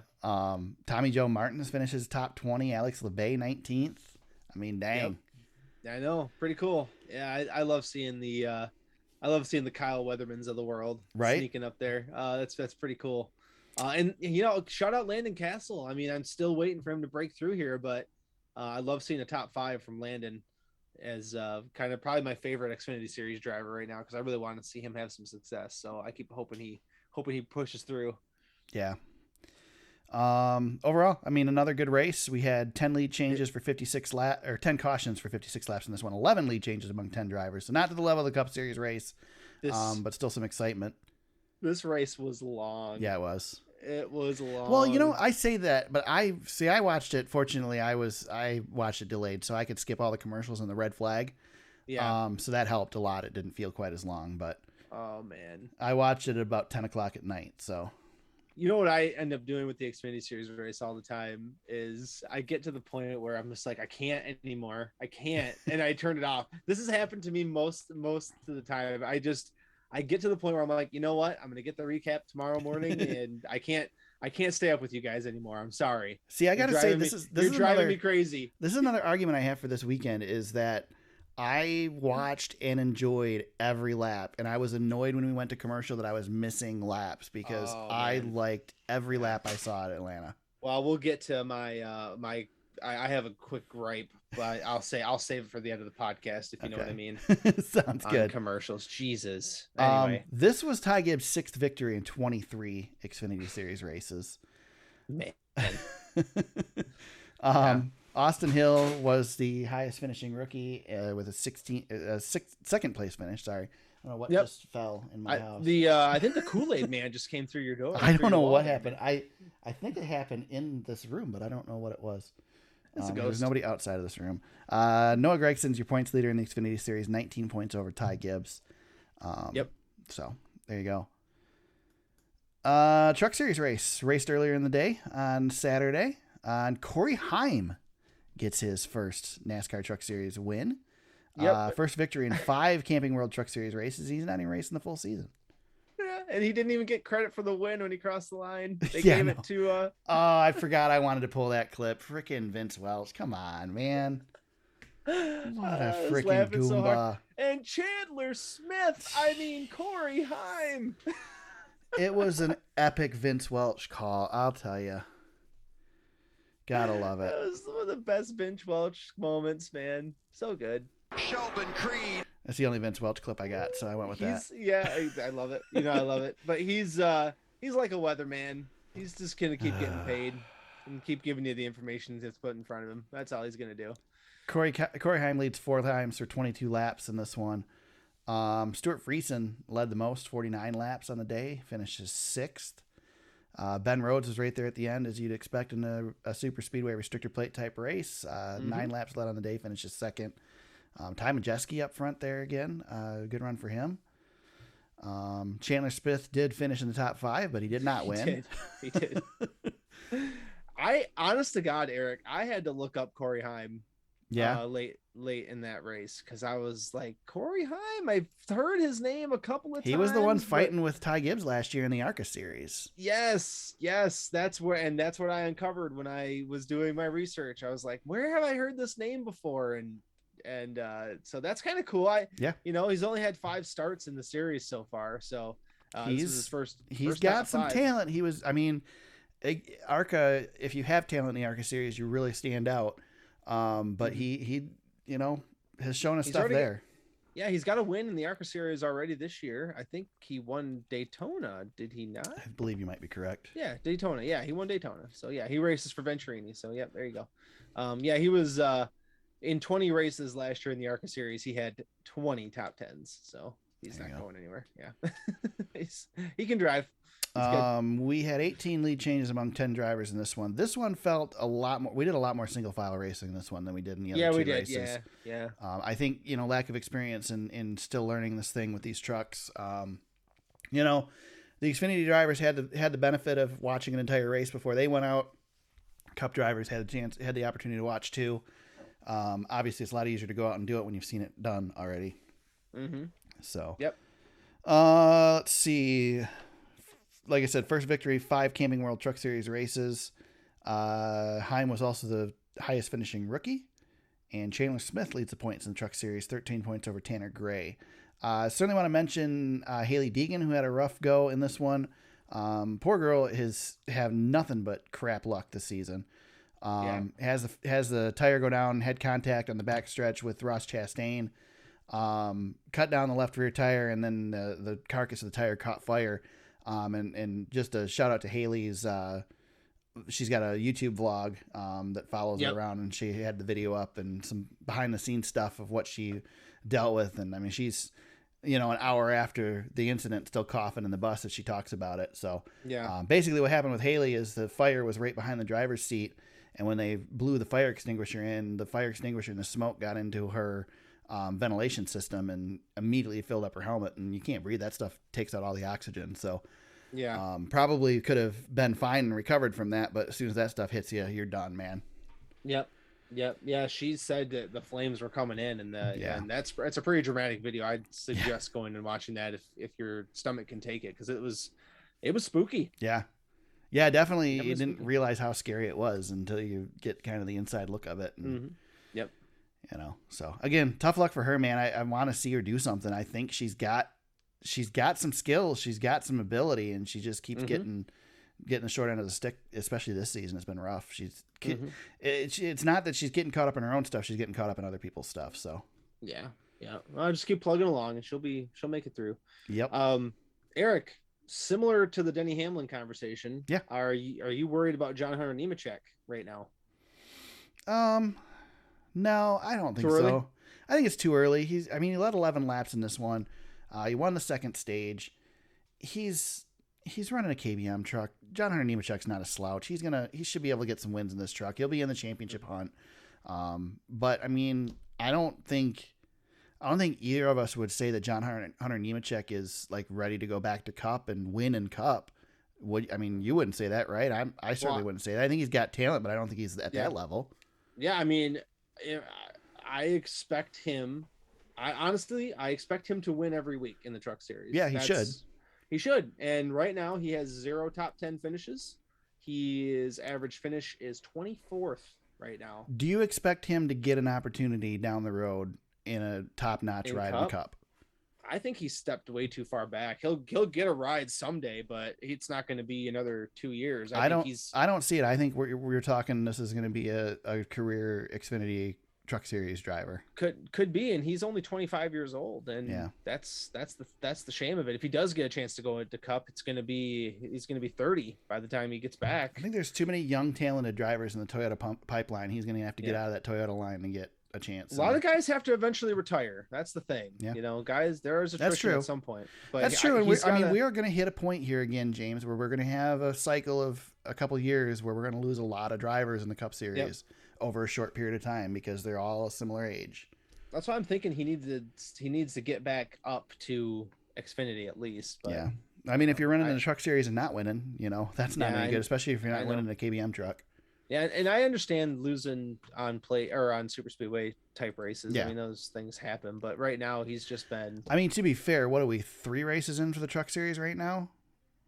Tommy Joe Martins finishes top 20, Alex LeBay 19th. I mean, dang. Yep. I know, pretty cool. Yeah, I love seeing the Kyle Weathermans of the world sneaking up there. That's pretty cool. And shout out Landon Castle. I mean, I'm still waiting for him to break through here, but I love seeing a top 5 from Landon as kind of probably my favorite Xfinity Series driver right now, because I really want to see him have some success. So I keep hoping he pushes through. Yeah. Overall, I mean, another good race. We had 10 lead changes for 56 or 10 cautions for 56 laps in this one. 11 lead changes among 10 drivers. So not to the level of the Cup Series race, but still some excitement. This race was long. Yeah, it was. It was long. Well, I say that, but I watched it. Fortunately, I watched it delayed, so I could skip all the commercials and the red flag. Yeah. So that helped a lot. It didn't feel quite as long, but oh man, I watched it at about 10 o'clock at night. So, you know what I end up doing with the Xfinity Series race all the time is I get to the point where I'm just like, I can't anymore. I can't, and I turn it off. This has happened to me most of the time. I get to the point where I'm like, you know what? I'm going to get the recap tomorrow morning, and I can't stay up with you guys anymore. I'm sorry. See, I got to say, you're driving me crazy. This is another argument I have for this weekend is that I watched and enjoyed every lap, and I was annoyed when we went to commercial that I was missing laps because I liked every lap I saw at Atlanta. Well, we'll get to my I have a quick gripe, but I'll save it for the end of the podcast, if you know what I mean. Sounds good. Commercials. Jesus. Anyway. This was Ty Gibbs' 6th victory in 23 Xfinity Series races. Man. Austin Hill was the highest finishing rookie with a second place finish. Sorry. I don't know what just fell in my house. I think the Kool-Aid man just came through your door. I don't know what happened. I think it happened in this room, but I don't know what it was. There's nobody outside of this room. Noah Gregson's your points leader in the Xfinity Series, 19 points over Ty Gibbs. So there you go. Truck Series race raced earlier in the day on Saturday. And Corey Heim gets his first NASCAR Truck Series win. First victory in 5 Camping World Truck Series races. He's not even racing the full season. Yeah, and he didn't even get credit for the win when he crossed the line. They gave it to oh, I forgot I wanted to pull that clip. Freaking Vince Welch. Come on, man. What a freaking Goomba. So and Chandler Smith. Corey Heim. It was an epic Vince Welch call, I'll tell you. Gotta love it. That was one of the best Vince Welch moments, man. So good. Sheldon Creed. That's the only Vince Welch clip I got, so I went with that. Yeah, I love it. I love it. But he's like a weatherman. He's just gonna keep getting paid and keep giving you the information that's put in front of him. That's all he's gonna do. Corey Heim leads 4 times for 22 laps in this one. Stuart Friesen led the most, 49 laps on the day, finishes 6th. Ben Rhodes is right there at the end, as you'd expect in a super speedway restrictor plate type race. 9 laps led on the day, finishes 2nd. Ty Majeski up front there again. Good run for him. Chandler Smith did finish in the top 5, but he did not win. He did. I, honest to God, Eric, I had to look up Corey Heim Yeah. Late in that race, because I was like, Corey Heim, I've heard his name a couple of times. He was the one fighting with Ty Gibbs last year in the ARCA series. Yes, that's what I uncovered when I was doing my research. I was like, where have I heard this name before? And so that's kind of cool. He's only had 5 starts in the series so far, so this is his first. He's got some talent. ARCA, if you have talent in the ARCA series, you really stand out. But he has shown us stuff there. Yeah, he's got a win in the ARCA series already this year. I think he won Daytona, did he not? I believe you might be correct. Yeah, Daytona. Yeah, he won Daytona. So yeah, he races for Venturini. So yeah, there you go. He was in 20 races last year in the ARCA series. He had 20 top 10s. So he's not going anywhere. Yeah, he can drive. We had 18 lead changes among 10 drivers in this one. This one felt a lot more. We did a lot more single file racing in this one than we did in the other two races. Yeah. I think lack of experience in still learning this thing with these trucks. The Xfinity drivers had the benefit of watching an entire race before they went out. Cup drivers had the opportunity to watch too. Obviously, it's a lot easier to go out and do it when you've seen it done already. Mm-hmm. So. Yep. Let's see. Like I said, first victory, 5 Camping World Truck Series races. Heim was also the highest finishing rookie. And Chandler Smith leads the points in the Truck Series, 13 points over Tanner Gray. Certainly want to mention Haley Deegan, who had a rough go in this one. Poor girl has have nothing but crap luck this season. Has the tire go down, head contact on the back stretch with Ross Chastain. Cut down the left rear tire, and then the carcass of the tire caught fire. And just a shout out to Haley's, she's got a YouTube vlog that follows her around, and she had the video up and some behind the scenes stuff of what she dealt with. And I mean, she's, an hour after the incident still coughing in the bus as she talks about it. So basically what happened with Haley is the fire was right behind the driver's seat. And when they blew the fire extinguisher in, the fire extinguisher and the smoke got into her ventilation system and immediately filled up her helmet, and you can't breathe. That stuff takes out all the oxygen. So probably could have been fine and recovered from that, but as soon as that stuff hits you, you're done, man. Yep. Yeah, she said that the flames were coming in, and and that's a pretty dramatic video. I'd suggest going and watching that if your stomach can take it, because it was spooky. Yeah, definitely. You didn't realize how scary it was until you get kind of the inside look of it. And, Yep. So again, tough luck for her, man. I want to see her do something. I think she's got some skills, she's got some ability, and she just keeps getting the short end of the stick, especially this season. It's been rough. It's not that she's getting caught up in her own stuff, she's getting caught up in other people's stuff. So yeah. I'll just keep plugging along, and she'll make it through. Yep. Eric, similar to the Denny Hamlin conversation. Yeah. Are you worried about John Hunter Nemechek right now? No, I don't think so. I think it's too early. He led 11 laps in this one. He won the second stage. He's running a KBM truck. John Hunter Nemechek's not a slouch. He should be able to get some wins in this truck. He'll be in the championship hunt. But I don't think either of us would say that John Hunter Nemechek is like ready to go back to Cup and win in Cup. You wouldn't say that, right? I certainly wouldn't say that. I think he's got talent, but I don't think he's at that level. Yeah, I expect him. I expect him to win every week in the Truck Series. Yeah, he should. He should. And right now he has 0 top 10 finishes. His average finish is 24th right now. Do you expect him to get an opportunity down the road in a top-notch ride in the Cup? I think he stepped way too far back. He'll get a ride someday, but it's not going to be another 2 years. I don't see it. I think we're talking this is going to be a career Xfinity Truck Series driver. Could be, and he's only 25 years old, and that's the shame of it. If he does get a chance to go into Cup, he's going to be 30 by the time he gets back. I think there's too many young talented drivers in the Toyota pipeline. He's going to have to get out of that Toyota line and get a chance. A lot of guys have to eventually retire. That's the thing. Yeah. Guys, there is attrition at some point. But that's true. And we are going to hit a point here again, James, where we're going to have a cycle of a couple years where we're going to lose a lot of drivers in the Cup Series over a short period of time because they're all a similar age. That's why I'm thinking he needs to get back up to Xfinity at least. But, if you're running in the Truck Series and not winning, that's not very good, especially if you're not winning a KBM truck. Yeah, and I understand losing on play or on super speedway type races. Yeah. I mean, those things happen, but right now he's just been. I mean, to be fair, what are we 3 races in for the truck series right now?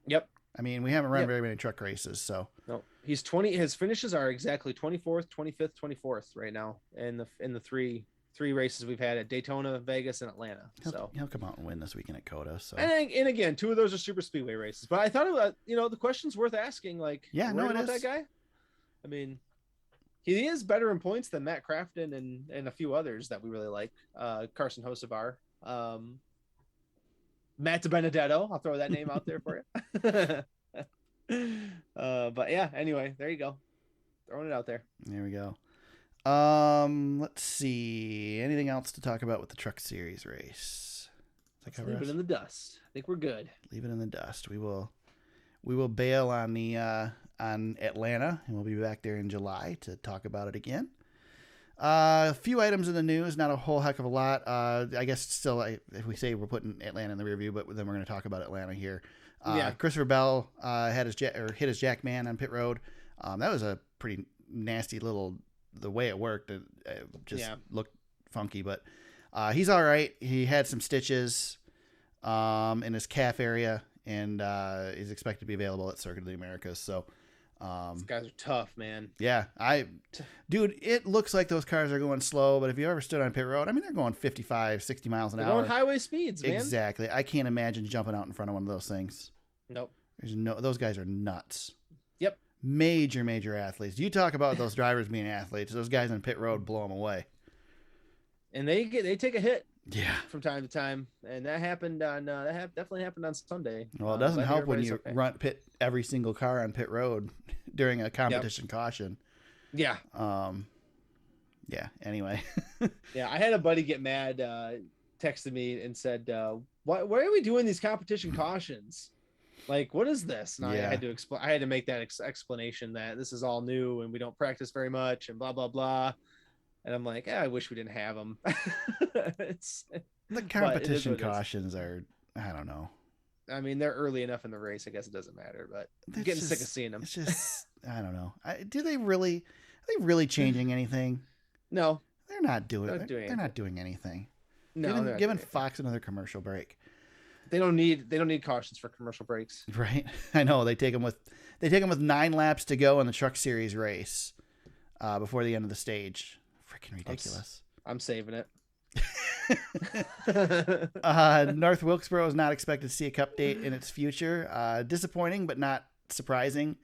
Yep. I mean, we haven't run very many truck races, so No, he's 20. His finishes are exactly 24th, 25th, 24th right now in the three races we've had at Daytona, Vegas, and Atlanta. he'll come out and win this weekend at COTA. So and again, 2 of those are super speedway races. But I thought about the question's worth asking. Like, yeah, no, it is. That guy. I mean, he is better in points than Matt Crafton and a few others that we really like. Carson Hocevar, Matt Benedetto. I'll throw that name out there for you. But yeah, anyway, there you go. Throwing it out there. There we go. Let's see. Anything else to talk about with the truck series race? Let's leave it in the dust. I think we're good. Leave it in the dust. We will bail on the on Atlanta, and we'll be back there in July to talk about it again. A few items in the news, not a whole heck of a lot. I guess still, if we say we're putting Atlanta in the rearview, but then we're going to talk about Atlanta here. Christopher Bell hit his jack man on pit road. That was a pretty nasty little. The way it worked, it just looked funky, but he's all right. He had some stitches in his calf area, and is expected to be available at Circuit of the Americas. So these guys are tough, man. Yeah, dude, it looks like those cars are going slow, but if you ever stood on pit road, I mean, they're going 55, 60 miles an hour. Going highway speeds, man. Exactly. I can't imagine jumping out in front of one of those things. Nope. Those guys are nuts. Yep. Major athletes. You talk about those drivers being athletes. Those guys on pit road blow them away. And they take a hit. Yeah. From time to time, and that happened on definitely happened on Sunday. Well, it doesn't help when you pit every single car on pit road during a competition caution. Yeah. Yeah. Anyway. Yeah, I had a buddy get mad, texted me and said, "Why are we doing these competition cautions? Like, what is this?" And I had to explain. I had to make that explanation that this is all new and we don't practice very much and blah blah blah. And I'm like, I wish we didn't have them. The competition cautions are, I don't know. I mean, they're early enough in the race. I guess it doesn't matter, but I'm getting sick of seeing them. It's just, I don't know. Are they really changing anything? No, they're not doing it. They're not doing anything. No, giving Fox another commercial break. They don't need cautions for commercial breaks. Right. I know they take them with 9 laps to go in the truck series race before the end of the stage. Freaking ridiculous. I'm saving it. North Wilkesboro is not expected to see a cup date in its future. Disappointing, but not surprising.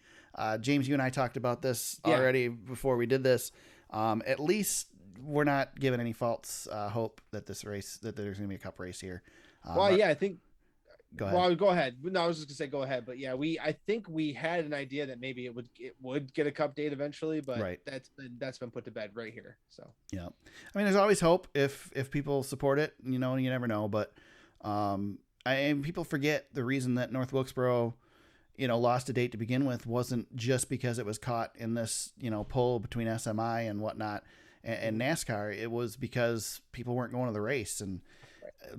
James, you and I talked about this already before we did this. At least we're not given any false hope that that there's going to be a cup race here. I think. Go ahead. Well, go ahead. No, I was just gonna say go ahead, but yeah, I think we had an idea that maybe it would get a cup date eventually, but that's been put to bed right here. So yeah, I mean, there's always hope if people support it. You never know, but people forget the reason that North Wilkesboro, lost a date to begin with wasn't just because it was caught in this pull between SMI and whatnot and NASCAR. It was because people weren't going to the race, and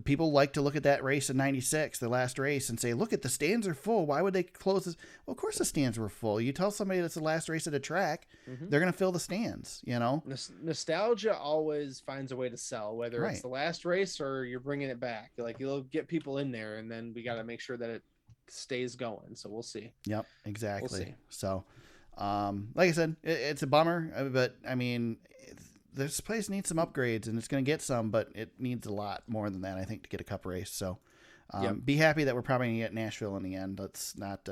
people like to look at that race in '96, the last race, and say, look, the stands are full. Why would they close this? Well, of course the stands were full. You tell somebody that's the last race at a track, they're going to fill the stands, Nostalgia always finds a way to sell, whether it's the last race or you're bringing it back. Like, you'll get people in there, and then we got to make sure that it stays going. So we'll see. Yep, exactly. We'll see. So, like I said, it's a bummer, but I mean, this place needs some upgrades, and it's going to get some, but it needs a lot more than that, I think, to get a cup race. So be happy that we're probably going to get Nashville in the end. Let's not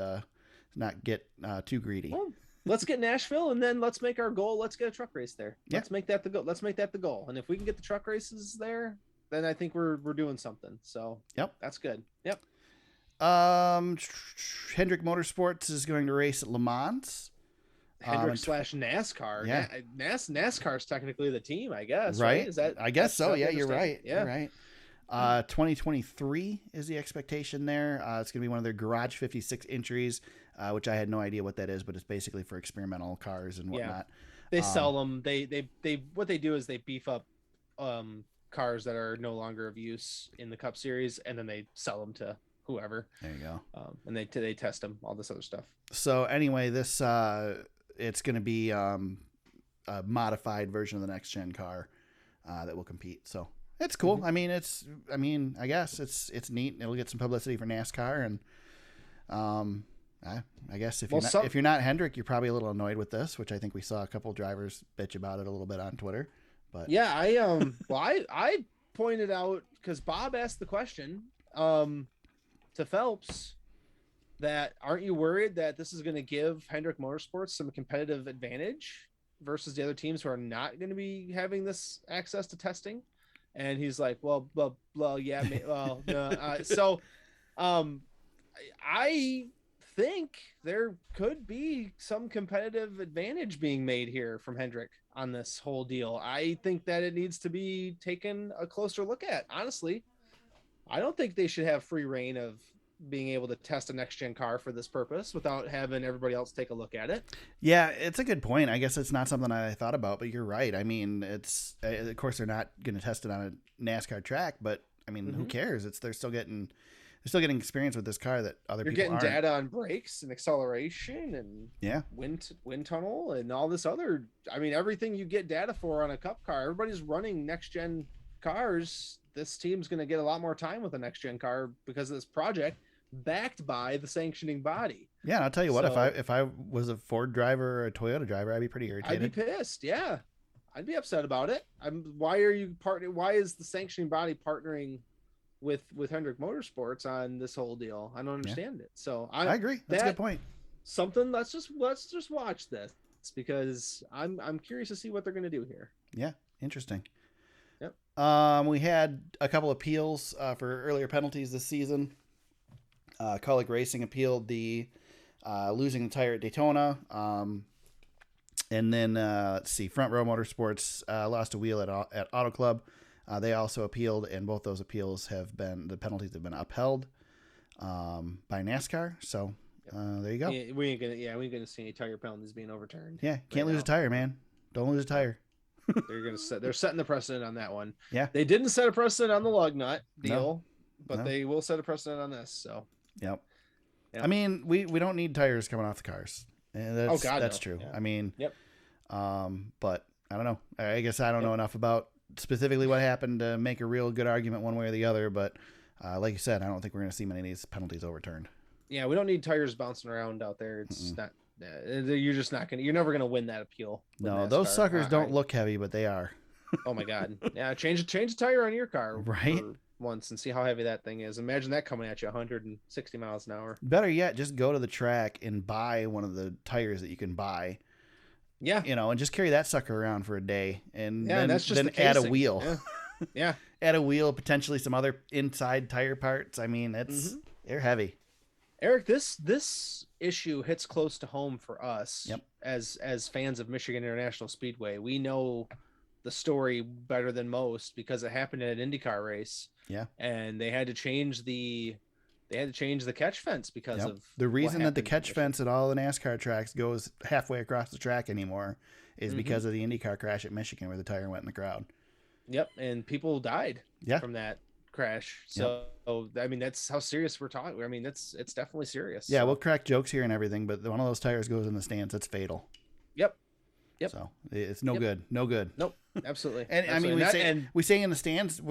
get too greedy. Well, let's get Nashville, and then let's make our goal. Let's get a truck race there. Yeah. Let's make that the goal. Let's make that the goal. And if we can get the truck races there, then I think we're doing something. So that's good. Yep. Hendrick Motorsports is going to race at Le Mans. Hendrick / NASCAR. Yeah. NASCAR is technically the team, I guess. Right? Is that? I guess so. Yeah, you're right. Yeah. You're right. 2023 is the expectation there. It's going to be one of their Garage 56 entries, which I had no idea what that is, but it's basically for experimental cars and whatnot. They sell them. They what they do is they beef up cars that are no longer of use in the Cup Series, and then they sell them to whoever. There you go. And they test them, all this other stuff. So anyway, this it's going to be a modified version of the next gen car that will compete. So it's cool. Mm-hmm. I guess it's neat. It'll get some publicity for NASCAR, and I guess if you're not Hendrick, you're probably a little annoyed with this, which I think we saw a couple drivers bitch about it a little bit on Twitter. But yeah, I pointed out, because Bob asked the question to Phelps, that aren't you worried that this is going to give Hendrick Motorsports some competitive advantage versus the other teams who are not going to be having this access to testing? And he's like, well, yeah, so I think there could be some competitive advantage being made here from Hendrick on this whole deal. I think that it needs to be taken a closer look at. Honestly, I don't think they should have free reign of being able to test a next gen car for this purpose without having everybody else take a look at it. Yeah, it's a good point. I guess it's not something I thought about, but you're right. I mean, it's, of course they're not going to test it on a NASCAR track, but I mean, who cares? They're still getting experience with this car that other people aren't. You're getting data on brakes and acceleration and wind tunnel and all this other, I mean, everything you get data for on a cup car. Everybody's running next gen cars. This team's going to get a lot more time with a next gen car because of this project backed by the sanctioning body. Yeah, and I'll tell you what, if I was a Ford driver or a Toyota driver, I'd be pretty irritated. I'd be pissed. Yeah, I'd be upset about it. Why are you partnering? Why is the sanctioning body partnering with Hendrick Motorsports on this whole deal? I don't understand it. So I agree. That's a good point. Something. Let's just watch this because I'm curious to see what they're going to do here. Yeah, interesting. Yep. We had a couple appeals for earlier penalties this season. Kaulig Racing appealed the losing the tire at Daytona. And then let's see, Front Row Motorsports lost a wheel at Auto Club. They also appealed, and both those appeals the penalties have been upheld by NASCAR. So there you go. Yeah, we ain't gonna see any tire penalties being overturned. Yeah, can't lose a tire, man. Don't lose a tire. They're setting the precedent on that one. Yeah, they didn't set a precedent on the lug nut deal, but they will set a precedent on this. So yep. I mean, we don't need tires coming off the cars. That's true. Yeah. I mean, yep. But I don't know. I guess I don't know enough about specifically what happened to make a real good argument one way or the other. But like you said, I don't think we're going to see many of these penalties overturned. Yeah, we don't need tires bouncing around out there. It's not. You're just not gonna. You're never gonna win that appeal. No, those suckers don't look heavy, but they are. Oh my god! Yeah, change the tire on your car right once and see how heavy that thing is. Imagine that coming at you 160 miles an hour. Better yet, just go to the track and buy one of the tires that you can buy. Yeah, and just carry that sucker around for a day, and then add a wheel. Yeah. Add a wheel, potentially some other inside tire parts. I mean, they're heavy. Eric, this issue hits close to home for us. Yep. As fans of Michigan International Speedway. We know the story better than most because it happened at an IndyCar race. Yeah. And they had to change the catch fence because of the reason that the catch fence at all the NASCAR tracks goes halfway across the track anymore is because of the IndyCar crash at Michigan where the tire went in the crowd. Yep, and people died from that crash. So I mean, that's how serious we're talking. I mean, it's definitely serious. Yeah, we'll crack jokes here and everything, but one of those tires goes in the stands, it's fatal. Yep. So it's no good. No good. Nope. Absolutely. And absolutely. I mean, we say in the stands,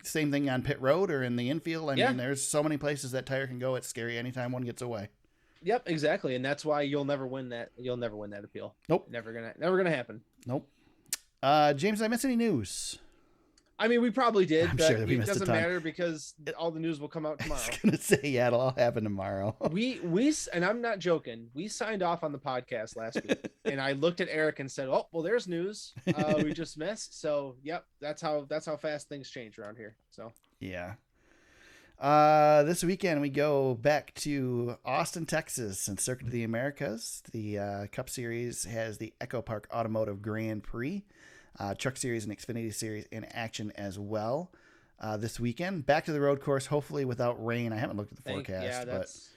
same thing on pit road or in the infield. I mean, there's so many places that tire can go. It's scary anytime one gets away. Yep, exactly. And that's why you'll never win that. You'll never win that appeal. Nope. Never gonna happen. Nope. James, did I miss any news? I mean, we probably did, I'm but sure it doesn't matter because all the news will come out tomorrow. I was gonna say, yeah, it'll all happen tomorrow. we and I'm not joking. We signed off on the podcast last week, and I looked at Eric and said, "Oh, well, there's news we just missed." So, yep, that's how fast things change around here. So, yeah. This weekend we go back to Austin, Texas, and Circuit of the Americas. The Cup Series has the Echo Park Automotive Grand Prix. Truck Series and Xfinity Series in action as well this weekend. Back to the road course, hopefully without rain. I haven't looked at the forecast.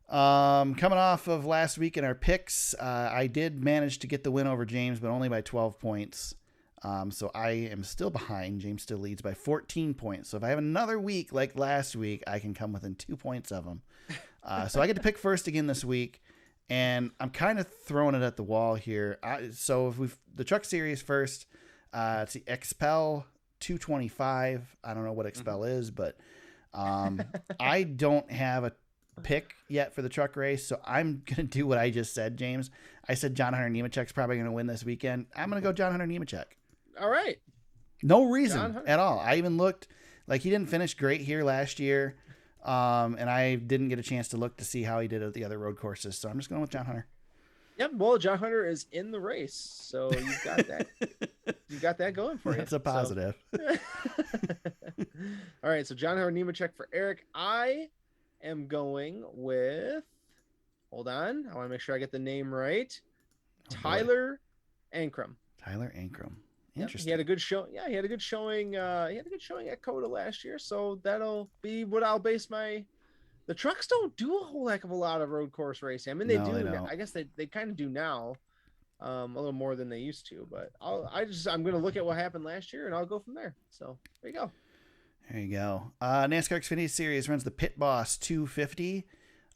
Coming off of last week in our picks, I did manage to get the win over James, but only by 12 points. So I am still behind. James still leads by 14 points. So if I have another week like last week, I can come within 2 points of him. So I get to pick first again this week. And I'm kind of throwing it at the wall here. So if we've the truck series first, it's the Expel 225. I don't know what Expel is, but I don't have a pick yet for the truck race, so I'm gonna do what I just said, James. I said John Hunter Nemechek's probably gonna win this weekend. I'm gonna go John Hunter Nemechek. All right. No reason at all. I even looked, like, he didn't finish great here last year, and I didn't get a chance to look to see how he did at the other road courses, so I'm just going with John Hunter. Yep. Well, John Hunter is in the race, so you've got that. You got that going for you. That's a positive. So. All right. So John Hunter Nemechek for Eric. I am going with. Hold on. I want to make sure I get the name right. Tyler Ankrum. Tyler Ankrum. Interesting. Yep, he had a good show. Yeah, he had a good showing. He had a good showing at COTA last year, so that'll be what I'll base my. The trucks don't do a whole heck of a lot of road course racing. I mean, they do. They I guess they kind of do now, a little more than they used to. But I'm going to look at what happened last year, and I'll go from there. So there you go. There you go. NASCAR Xfinity Series runs the Pit Boss 250.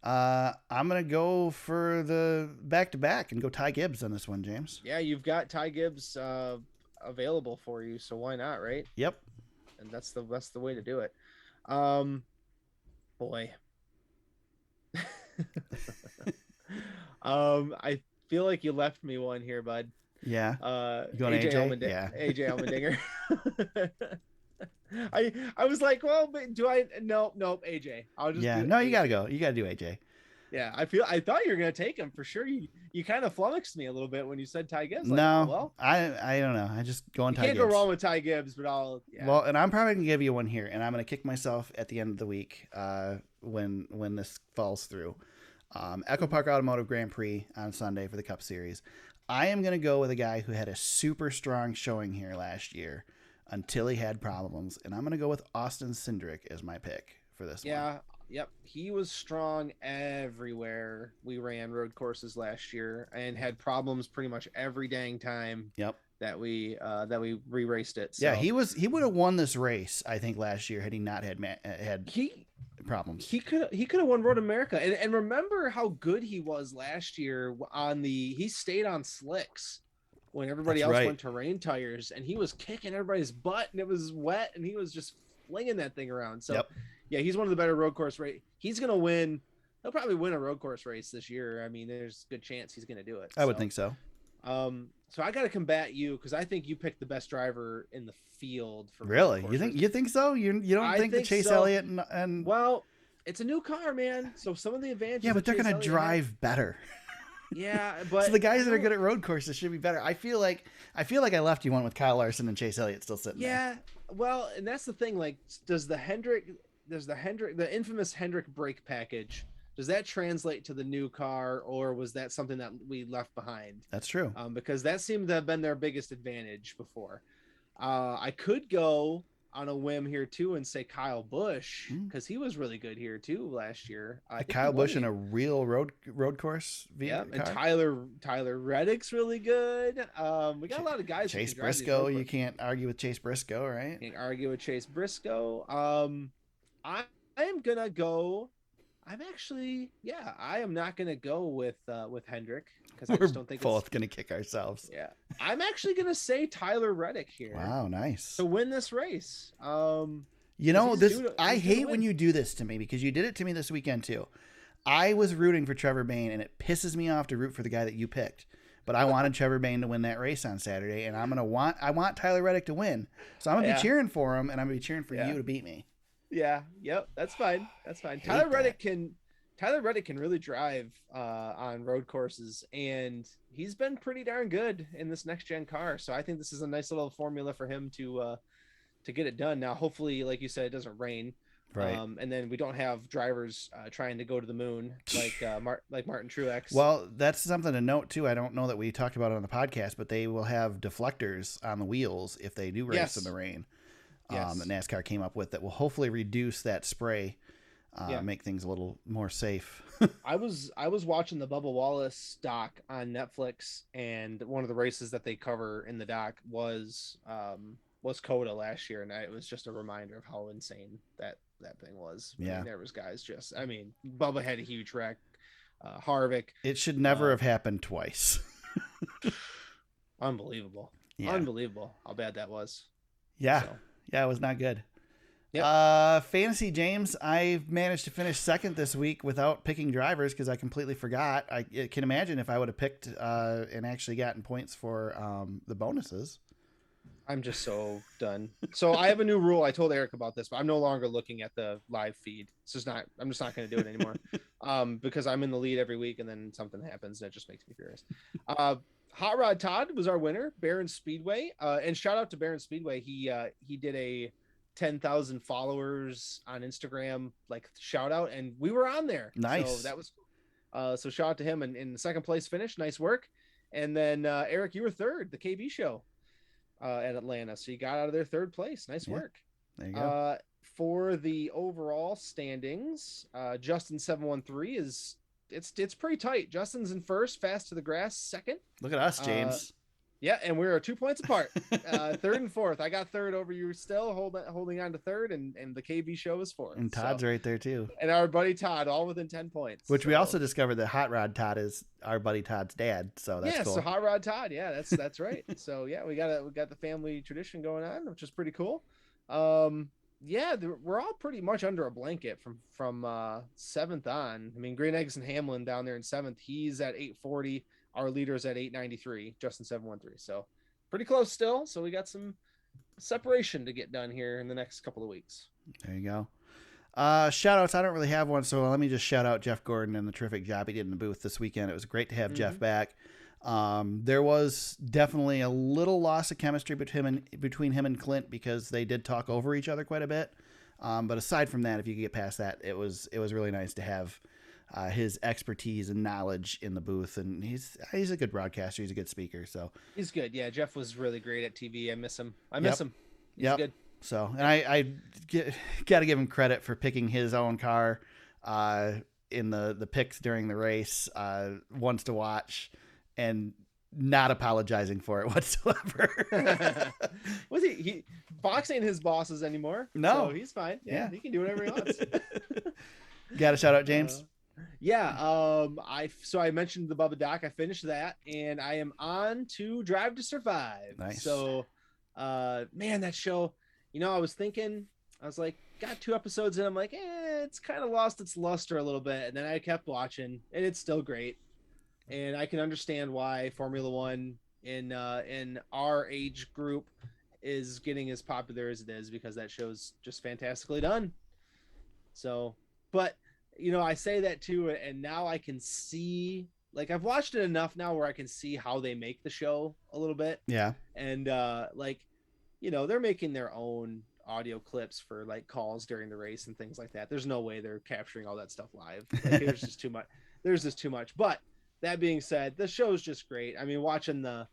I'm going to go for the back-to-back and go Ty Gibbs on this one, James. Yeah, you've got Ty Gibbs available for you, so why not, right? Yep. And that's the way to do it. Boy. I feel like you left me one here, bud. Yeah. You going AJ? Yeah. AJ Allmendinger. I was like, well, but do I? Nope, AJ. I'll just. Yeah. No, you gotta go. You gotta do AJ. Yeah, I thought you were gonna take him for sure. You kind of flummoxed me a little bit when you said Ty Gibbs. Like, no, well, I don't know. I just go on Ty Gibbs. Can't go wrong with Ty Gibbs, but I'll. Yeah. Well, and I'm probably gonna give you one here, and I'm gonna kick myself at the end of the week when this falls through. Echo Park Automotive Grand Prix on Sunday for the Cup Series. I am gonna go with a guy who had a super strong showing here last year until he had problems, and I'm gonna go with Austin Cindric as my pick for this one. Yeah. Yep, he was strong everywhere we ran road courses last year, and had problems pretty much every dang time. Yep. That we re-raced it. So. Yeah, he would have won this race, I think, last year had he not had problems. He could have won Road America, and remember how good he was last year he stayed on slicks when everybody else went to rain tires, and he was kicking everybody's butt, and it was wet, and he was just flinging that thing around. So. Yep. Yeah, he's one of the better road course race. He's going to win. He'll probably win a road course race this year. I mean, there's a good chance he's going to do it. I would think so. So I got to combat you because I think you picked the best driver in the field. For really? You think so? You don't think that Chase Elliott and well, it's a new car, man. So some of the advantages. Yeah, but they're going to drive better. Yeah, but so the guys that are good at road courses should be better. I feel like I left you one with Kyle Larson and Chase Elliott still sitting there. Yeah, well, and that's the thing. Like, does the infamous Hendrick brake package, does that translate to the new car, or was that something that we left behind? That's true. Because that seemed to have been their biggest advantage before. I could go on a whim here too and say Kyle Busch, because he was really good here too last year. Kyle Busch in a real road course. Yeah, and Tyler Reddick's really good. We got a lot of guys. Chase Briscoe, you can't argue with Chase Briscoe, right? Can't argue with Chase Briscoe. I am gonna go. I am not gonna go with Hendrick because I just don't think we're both gonna kick ourselves. Yeah, I'm actually gonna say Tyler Reddick here. Wow, nice to win this race. I hate when you do this to me because you did it to me this weekend too. I was rooting for Trevor Bayne, and it pisses me off to root for the guy that you picked. But I wanted Trevor Bayne to win that race on Saturday, and I want Tyler Reddick to win. So I'm gonna be cheering for him, and I'm gonna be cheering for you to beat me. Yeah, yep, that's fine. Tyler Reddick can really drive on road courses, and he's been pretty darn good in this next gen car. So I think this is a nice little formula for him to get it done. Now, hopefully, like you said, it doesn't rain, right? And then we don't have drivers trying to go to the moon like Martin Truex. Well, that's something to note too. I don't know that we talked about it on the podcast, but they will have deflectors on the wheels if they do race in the rain. That NASCAR came up with that will hopefully reduce that spray, make things a little more safe. I was watching the Bubba Wallace doc on Netflix, and one of the races that they cover in the doc was COTA last year, and it was just a reminder of how insane that thing was. I mean, there was guys Bubba had a huge wreck. Harvick. It should never have happened twice. Unbelievable. Yeah. Unbelievable how bad that was. Yeah. So. Yeah, it was not good. Yep. Fantasy James, I managed to finish second this week without picking drivers because I completely forgot. I can imagine if I would have picked and actually gotten points for the bonuses. I'm just so done. So I have a new rule. I told Eric about this, but I'm no longer looking at the live feed. I'm just not going to do it anymore because I'm in the lead every week and then something happens and it just makes me furious. Hot Rod Todd was our winner, Byron Speedway. And shout out to Byron Speedway. He did a 10,000 followers on Instagram, like shout out, and we were on there. Nice. So that was so shout out to him. And in the second place finish, nice work. And then Eric, you were third, the KB show at Atlanta. So you got out of there third place. Nice work. There you go. For the overall standings, Justin 713 is it's pretty tight. Justin's in first, Fast to the Grass second. Look at us, James. Yeah, and we're 2 points apart. Third and fourth. I got third over you still, holding on to third, and the KB show is fourth. And Todd's right there too. And our buddy Todd, all within 10 points. Which we also discovered that Hot Rod Todd is our buddy Todd's dad. So that's cool. So Hot Rod Todd, yeah, that's right. So yeah, we got the family tradition going on, which is pretty cool. Yeah, we're all pretty much under a blanket from seventh on. I mean, Green Eggs and Hamlin down there in seventh. He's at 840. Our leader's at 893, Justin 713. So pretty close still. So we got some separation to get done here in the next couple of weeks. There you go. Shout outs. I don't really have one. So let me just shout out Jeff Gordon and the terrific job he did in the booth this weekend. It was great to have Jeff back. There was definitely a little loss of chemistry between him and Clint because they did talk over each other quite a bit. But aside from that, if you could get past that, it was really nice to have his expertise and knowledge in the booth, and he's a good broadcaster. He's a good speaker, so he's good. Yeah, Jeff was really great at TV. I miss him. He's good. So, and I got to give him credit for picking his own car in the picks during the race once to watch, and not apologizing for it whatsoever. Was he Fox ain't his bosses anymore? No, so he's fine. Yeah, he can do whatever he wants. Got a shout out, James. I mentioned the Bubba Doc. I finished that, and I am on to Drive to Survive. Nice. So, man, that show. I was thinking, I was like, got 2 episodes, and I'm like, it's kind of lost its luster a little bit. And then I kept watching, and it's still great. And I can understand why Formula One in our age group is getting as popular as it is, because that show's just fantastically done. So, but I say that too, and now I can see, like, I've watched it enough now where I can see how they make the show a little bit. Yeah. And they're making their own audio clips for like calls during the race and things like that. There's no way they're capturing all that stuff live. Like, there's just too much. There's just too much. But that being said, the show is just great. I mean, watching the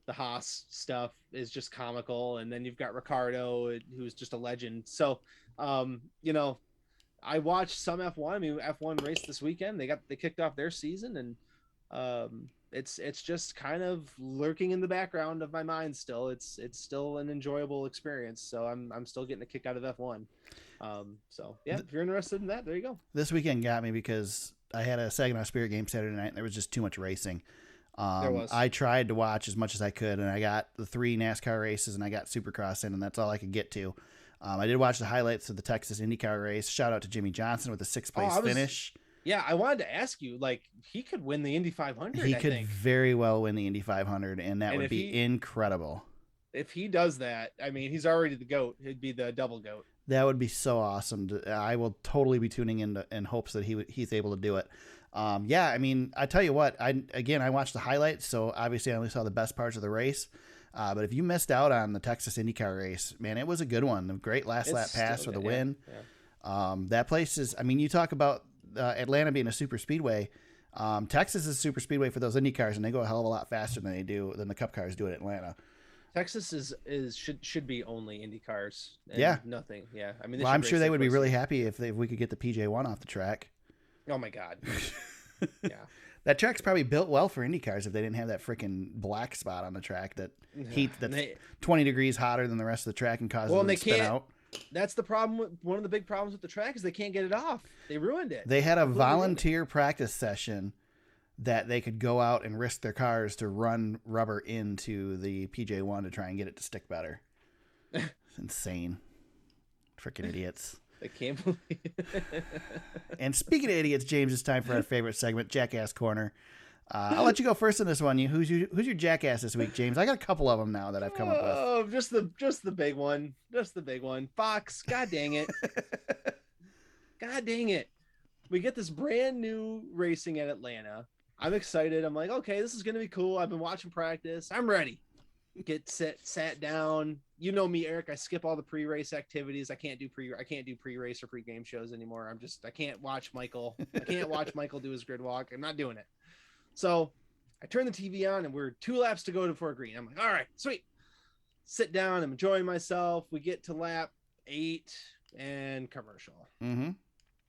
Haas stuff is just comical, and then you've got Ricardo, who's just a legend. So, I watched some F1. I mean, F1 race this weekend. They kicked off their season, and it's just kind of lurking in the background of my mind still. It's still an enjoyable experience. So I'm still getting a kick out of F1. So yeah, if you're interested in that, there you go. This weekend got me because I had a Saginaw Spirit game Saturday night, and there was just too much racing. There was. I tried to watch as much as I could, and I got the 3 NASCAR races, and I got Supercross in, and that's all I could get to. I did watch the highlights of the Texas IndyCar race. Shout out to Jimmy Johnson with a 6th place finish. Yeah, I wanted to ask you, like, he could win the Indy 500. He could very well win the Indy 500, and that would be incredible. If he does that, I mean, he's already the GOAT. He'd be the double GOAT. That would be so awesome. I will totally be tuning in hopes that he's able to do it. Yeah, I mean, I tell you what, I watched the highlights, so obviously I only saw the best parts of the race. But if you missed out on the Texas IndyCar race, man, it was a good one. A great last lap pass for the win. Yeah. That place is, I mean, you talk about Atlanta being a super speedway. Texas is a super speedway for those Indy cars, and they go a hell of a lot faster than the Cup cars do at Atlanta. Texas should be only Indy cars. Yeah. Nothing. Yeah. I mean, I'm sure they would be really happy if we could get the PJ1 off the track. Oh my God. Yeah. That track's probably built well for Indy cars if they didn't have that freaking black spot on the track that's 20 degrees hotter than the rest of the track and causes them to spin out. That's the problem. One of the big problems with the track is they can't get it off. They ruined it. They had a volunteer practice session that they could go out and risk their cars to run rubber into the PJ1 to try and get it to stick better. It's insane. Freaking idiots. I can't believe And speaking of idiots, James, it's time for our favorite segment, Jackass Corner. I'll let you go first in this one. Who's your jackass this week, James? I got a couple of them now that I've come up with. Oh, just the big one. Just the big one. Fox, god dang it. God dang it. We get this brand new racing at Atlanta. I'm excited. I'm like, okay, this is going to be cool. I've been watching practice. I'm ready. Get sat down. You know me, Eric. I skip all the pre-race activities. I can't do pre-race or pre-game shows anymore. I can't watch Michael. I can't watch Michael do his grid walk. I'm not doing it. So I turn the TV on and we're 2 laps to go before green. I'm like, all right, sweet. Sit down. I'm enjoying myself. We get to lap 8 and commercial. Mm-hmm.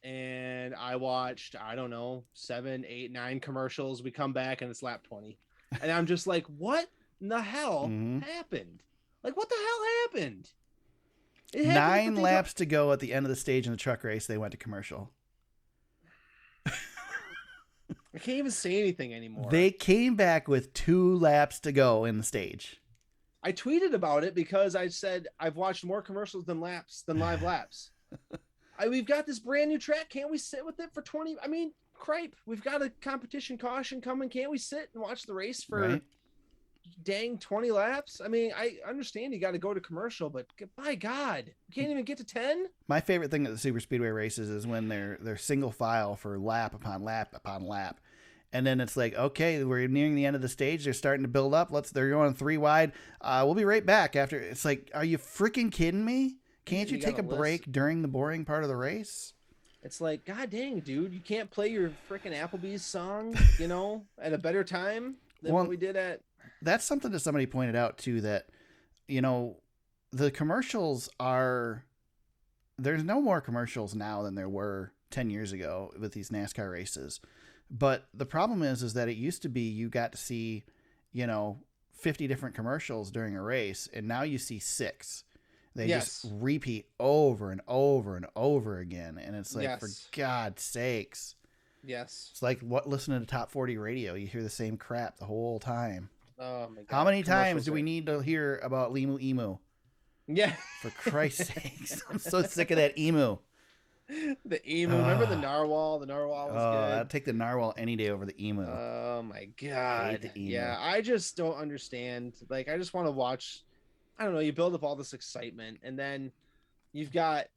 And I watched, I don't know, 7, 8, 9 commercials. We come back and it's lap 20. And I'm just like, what in the hell happened? Like, what the hell happened? 9 laps to go at the end of the stage in the truck race. They went to commercial. I can't even say anything anymore. They came back with 2 laps to go in the stage. I tweeted about it because I said I've watched more commercials than live laps. We've got this brand new track. Can't we sit with it for 20? I mean, cripe. We've got a competition caution coming. Can't we sit and watch the race for dang 20 laps? I mean, I understand you got to go to commercial, but by God, you can't even get to 10. My favorite thing at the super speedway races is when they're single file for lap upon lap upon lap. And then it's like, okay, we're nearing the end of the stage. They're starting to build up. They're going 3 wide. We'll be right back after. It's like, are you freaking kidding me? Can't you take a break during the boring part of the race? It's like, God dang, dude, you can't play your freaking Applebee's song, at a better time than what we did at. That's something that somebody pointed out too, that, the commercials there's no more commercials now than there were 10 years ago with these NASCAR races. But the problem is that it used to be you got to see, 50 different commercials during a race, and now you see 6. They just repeat over and over and over again. And it's like, for God's sakes. Yes. It's like listening to Top 40 radio. You hear the same crap the whole time. Oh, my God. How many times do we need to hear about Limu Emu? Yeah. For Christ's sakes. I'm so sick of that emu. The emu. Remember the narwhal? The narwhal was good. I'd take the narwhal any day over the emu. Oh, my God. I hate the emu. Yeah, I just don't understand. Like, I just want to watch. I don't know. You build up all this excitement, and then you've got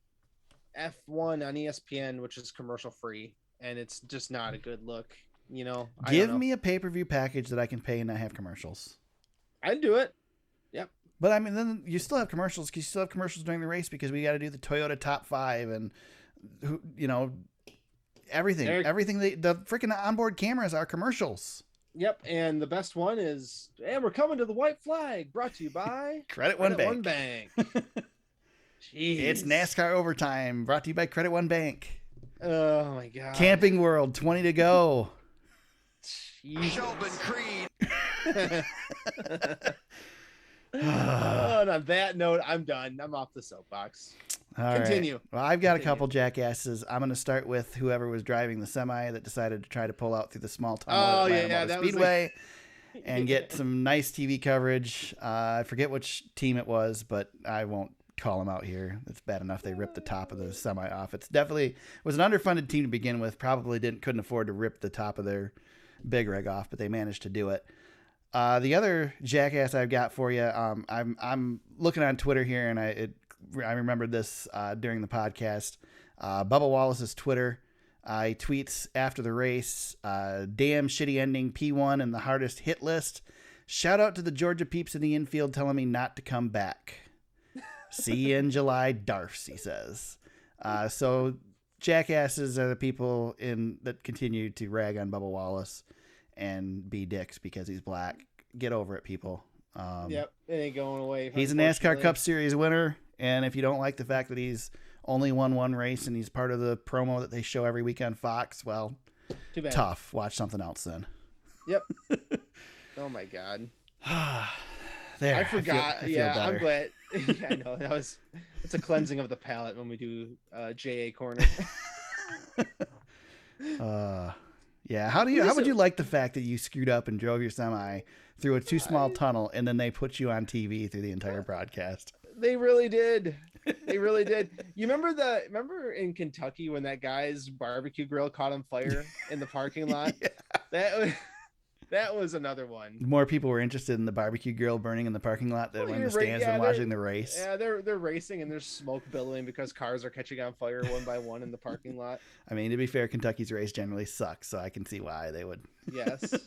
F1 on ESPN, which is commercial free, and it's just not a good look. Give me a pay-per-view package that I can pay and not have commercials. I'd do it. Yep. But I mean, then you still have commercials because you still have commercials during the race because we got to do the Toyota Top 5 and everything. Everything. The freaking onboard cameras are commercials. Yep, and the best one is, and we're coming to the white flag, brought to you by Credit One Bank. One Bank. Jeez. It's NASCAR Overtime, brought to you by Credit One Bank. Oh my God. Camping World, 20 to go. Sheldon Creed. And on that note, I'm done. I'm off the soapbox. Continue. Right. Well, I've got a couple jackasses. I'm going to start with whoever was driving the semi that decided to try to pull out through the small tunnel at Atlanta SuperSpeedway and get some nice TV coverage. I forget which team it was, but I won't call them out here. It's bad enough they ripped the top of the semi off. It's definitely was an underfunded team to begin with. Probably couldn't afford to rip the top of their big rig off, but they managed to do it. The other jackass I've got for you, I'm looking on Twitter here, and I remembered this during the podcast. Bubba Wallace's Twitter. He tweets after the race, damn shitty ending, P1 and the hardest hit list. Shout out to the Georgia peeps in the infield telling me not to come back. See you in July, Darfs, he says. So jackasses are the people that continue to rag on Bubba Wallace and be dicks because he's black. Get over it, people. Yep, it ain't going away. He's a NASCAR Cup Series winner, and if you don't like the fact that he's only won one race and he's part of the promo that they show every week on Fox, well, too bad. Tough. Watch something else then. Yep. Oh my God. There. I forgot. I feel better. I'm glad. Yeah, I know it's a cleansing of the palate when we do JA Corner. Yeah. How would you like the fact that you screwed up and drove your semi through a too small tunnel and then they put you on TV through the entire broadcast? They really did. They really did. You remember in Kentucky when that guy's barbecue grill caught on fire in the parking lot? Yeah. That was another one. More people were interested in the barbecue grill burning in the parking lot than in the stands and watching the race. Yeah, they're racing and there's smoke billowing because cars are catching on fire one by one in the parking lot. I mean, to be fair, Kentucky's race generally sucks, so I can see why they would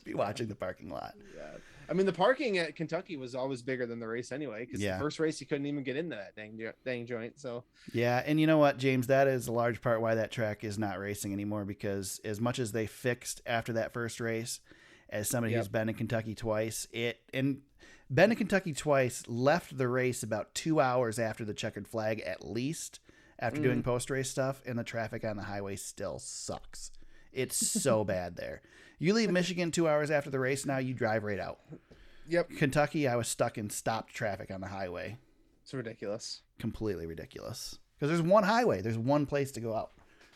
be watching the parking lot. Yeah. I mean, the parking at Kentucky was always bigger than the race anyway, because the first race you couldn't even get into that dang joint. So yeah, and you know what, James, that is a large part why that track is not racing anymore, because as much as they fixed after that first race, as somebody who's been to Kentucky twice, been to Kentucky twice, left the race about 2 hours after the checkered flag, at least, after doing post-race stuff, and the traffic on the highway still sucks. It's so bad there. You leave Michigan 2 hours after the race, now you drive right out. Yep. Kentucky, I was stuck in stopped traffic on the highway. It's ridiculous. Completely ridiculous. Because there's one highway. There's one place to go out.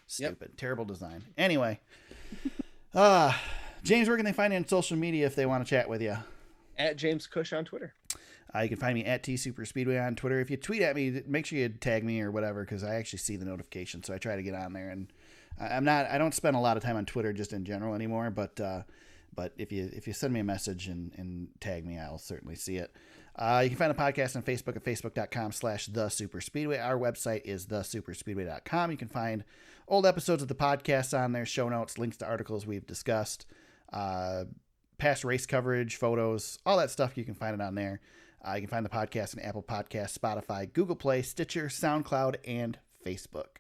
Stupid. Terrible design. Anyway. James, where can they find you on social media if they want to chat with you? At James Cush on Twitter. You can find me at TSuperSpeedway on Twitter. If you tweet at me, make sure you tag me or whatever, because I actually see the notification, so I try to get on there. And I don't spend a lot of time on Twitter just in general anymore, but if you send me a message and tag me, I'll certainly see it. You can find the podcast on Facebook at facebook.com/TheSuperSpeedway. Our website is thesuperspeedway.com. You can find old episodes of the podcast on there, show notes, links to articles we've discussed, past race coverage, photos, all that stuff. You can find it on there. You can find the podcast on Apple Podcasts, Spotify, Google Play, Stitcher, SoundCloud, and Facebook.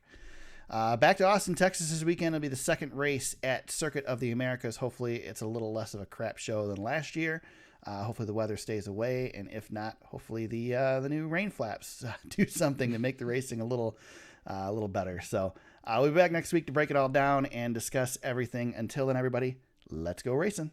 Back to Austin, Texas this weekend. It'll be the second race at Circuit of the Americas. Hopefully it's a little less of a crap show than last year. Hopefully the weather stays away, and if not, hopefully the new rain flaps do something to make the racing a little better. So we'll be back next week to break it all down and discuss everything. Until then, everybody, let's go racing.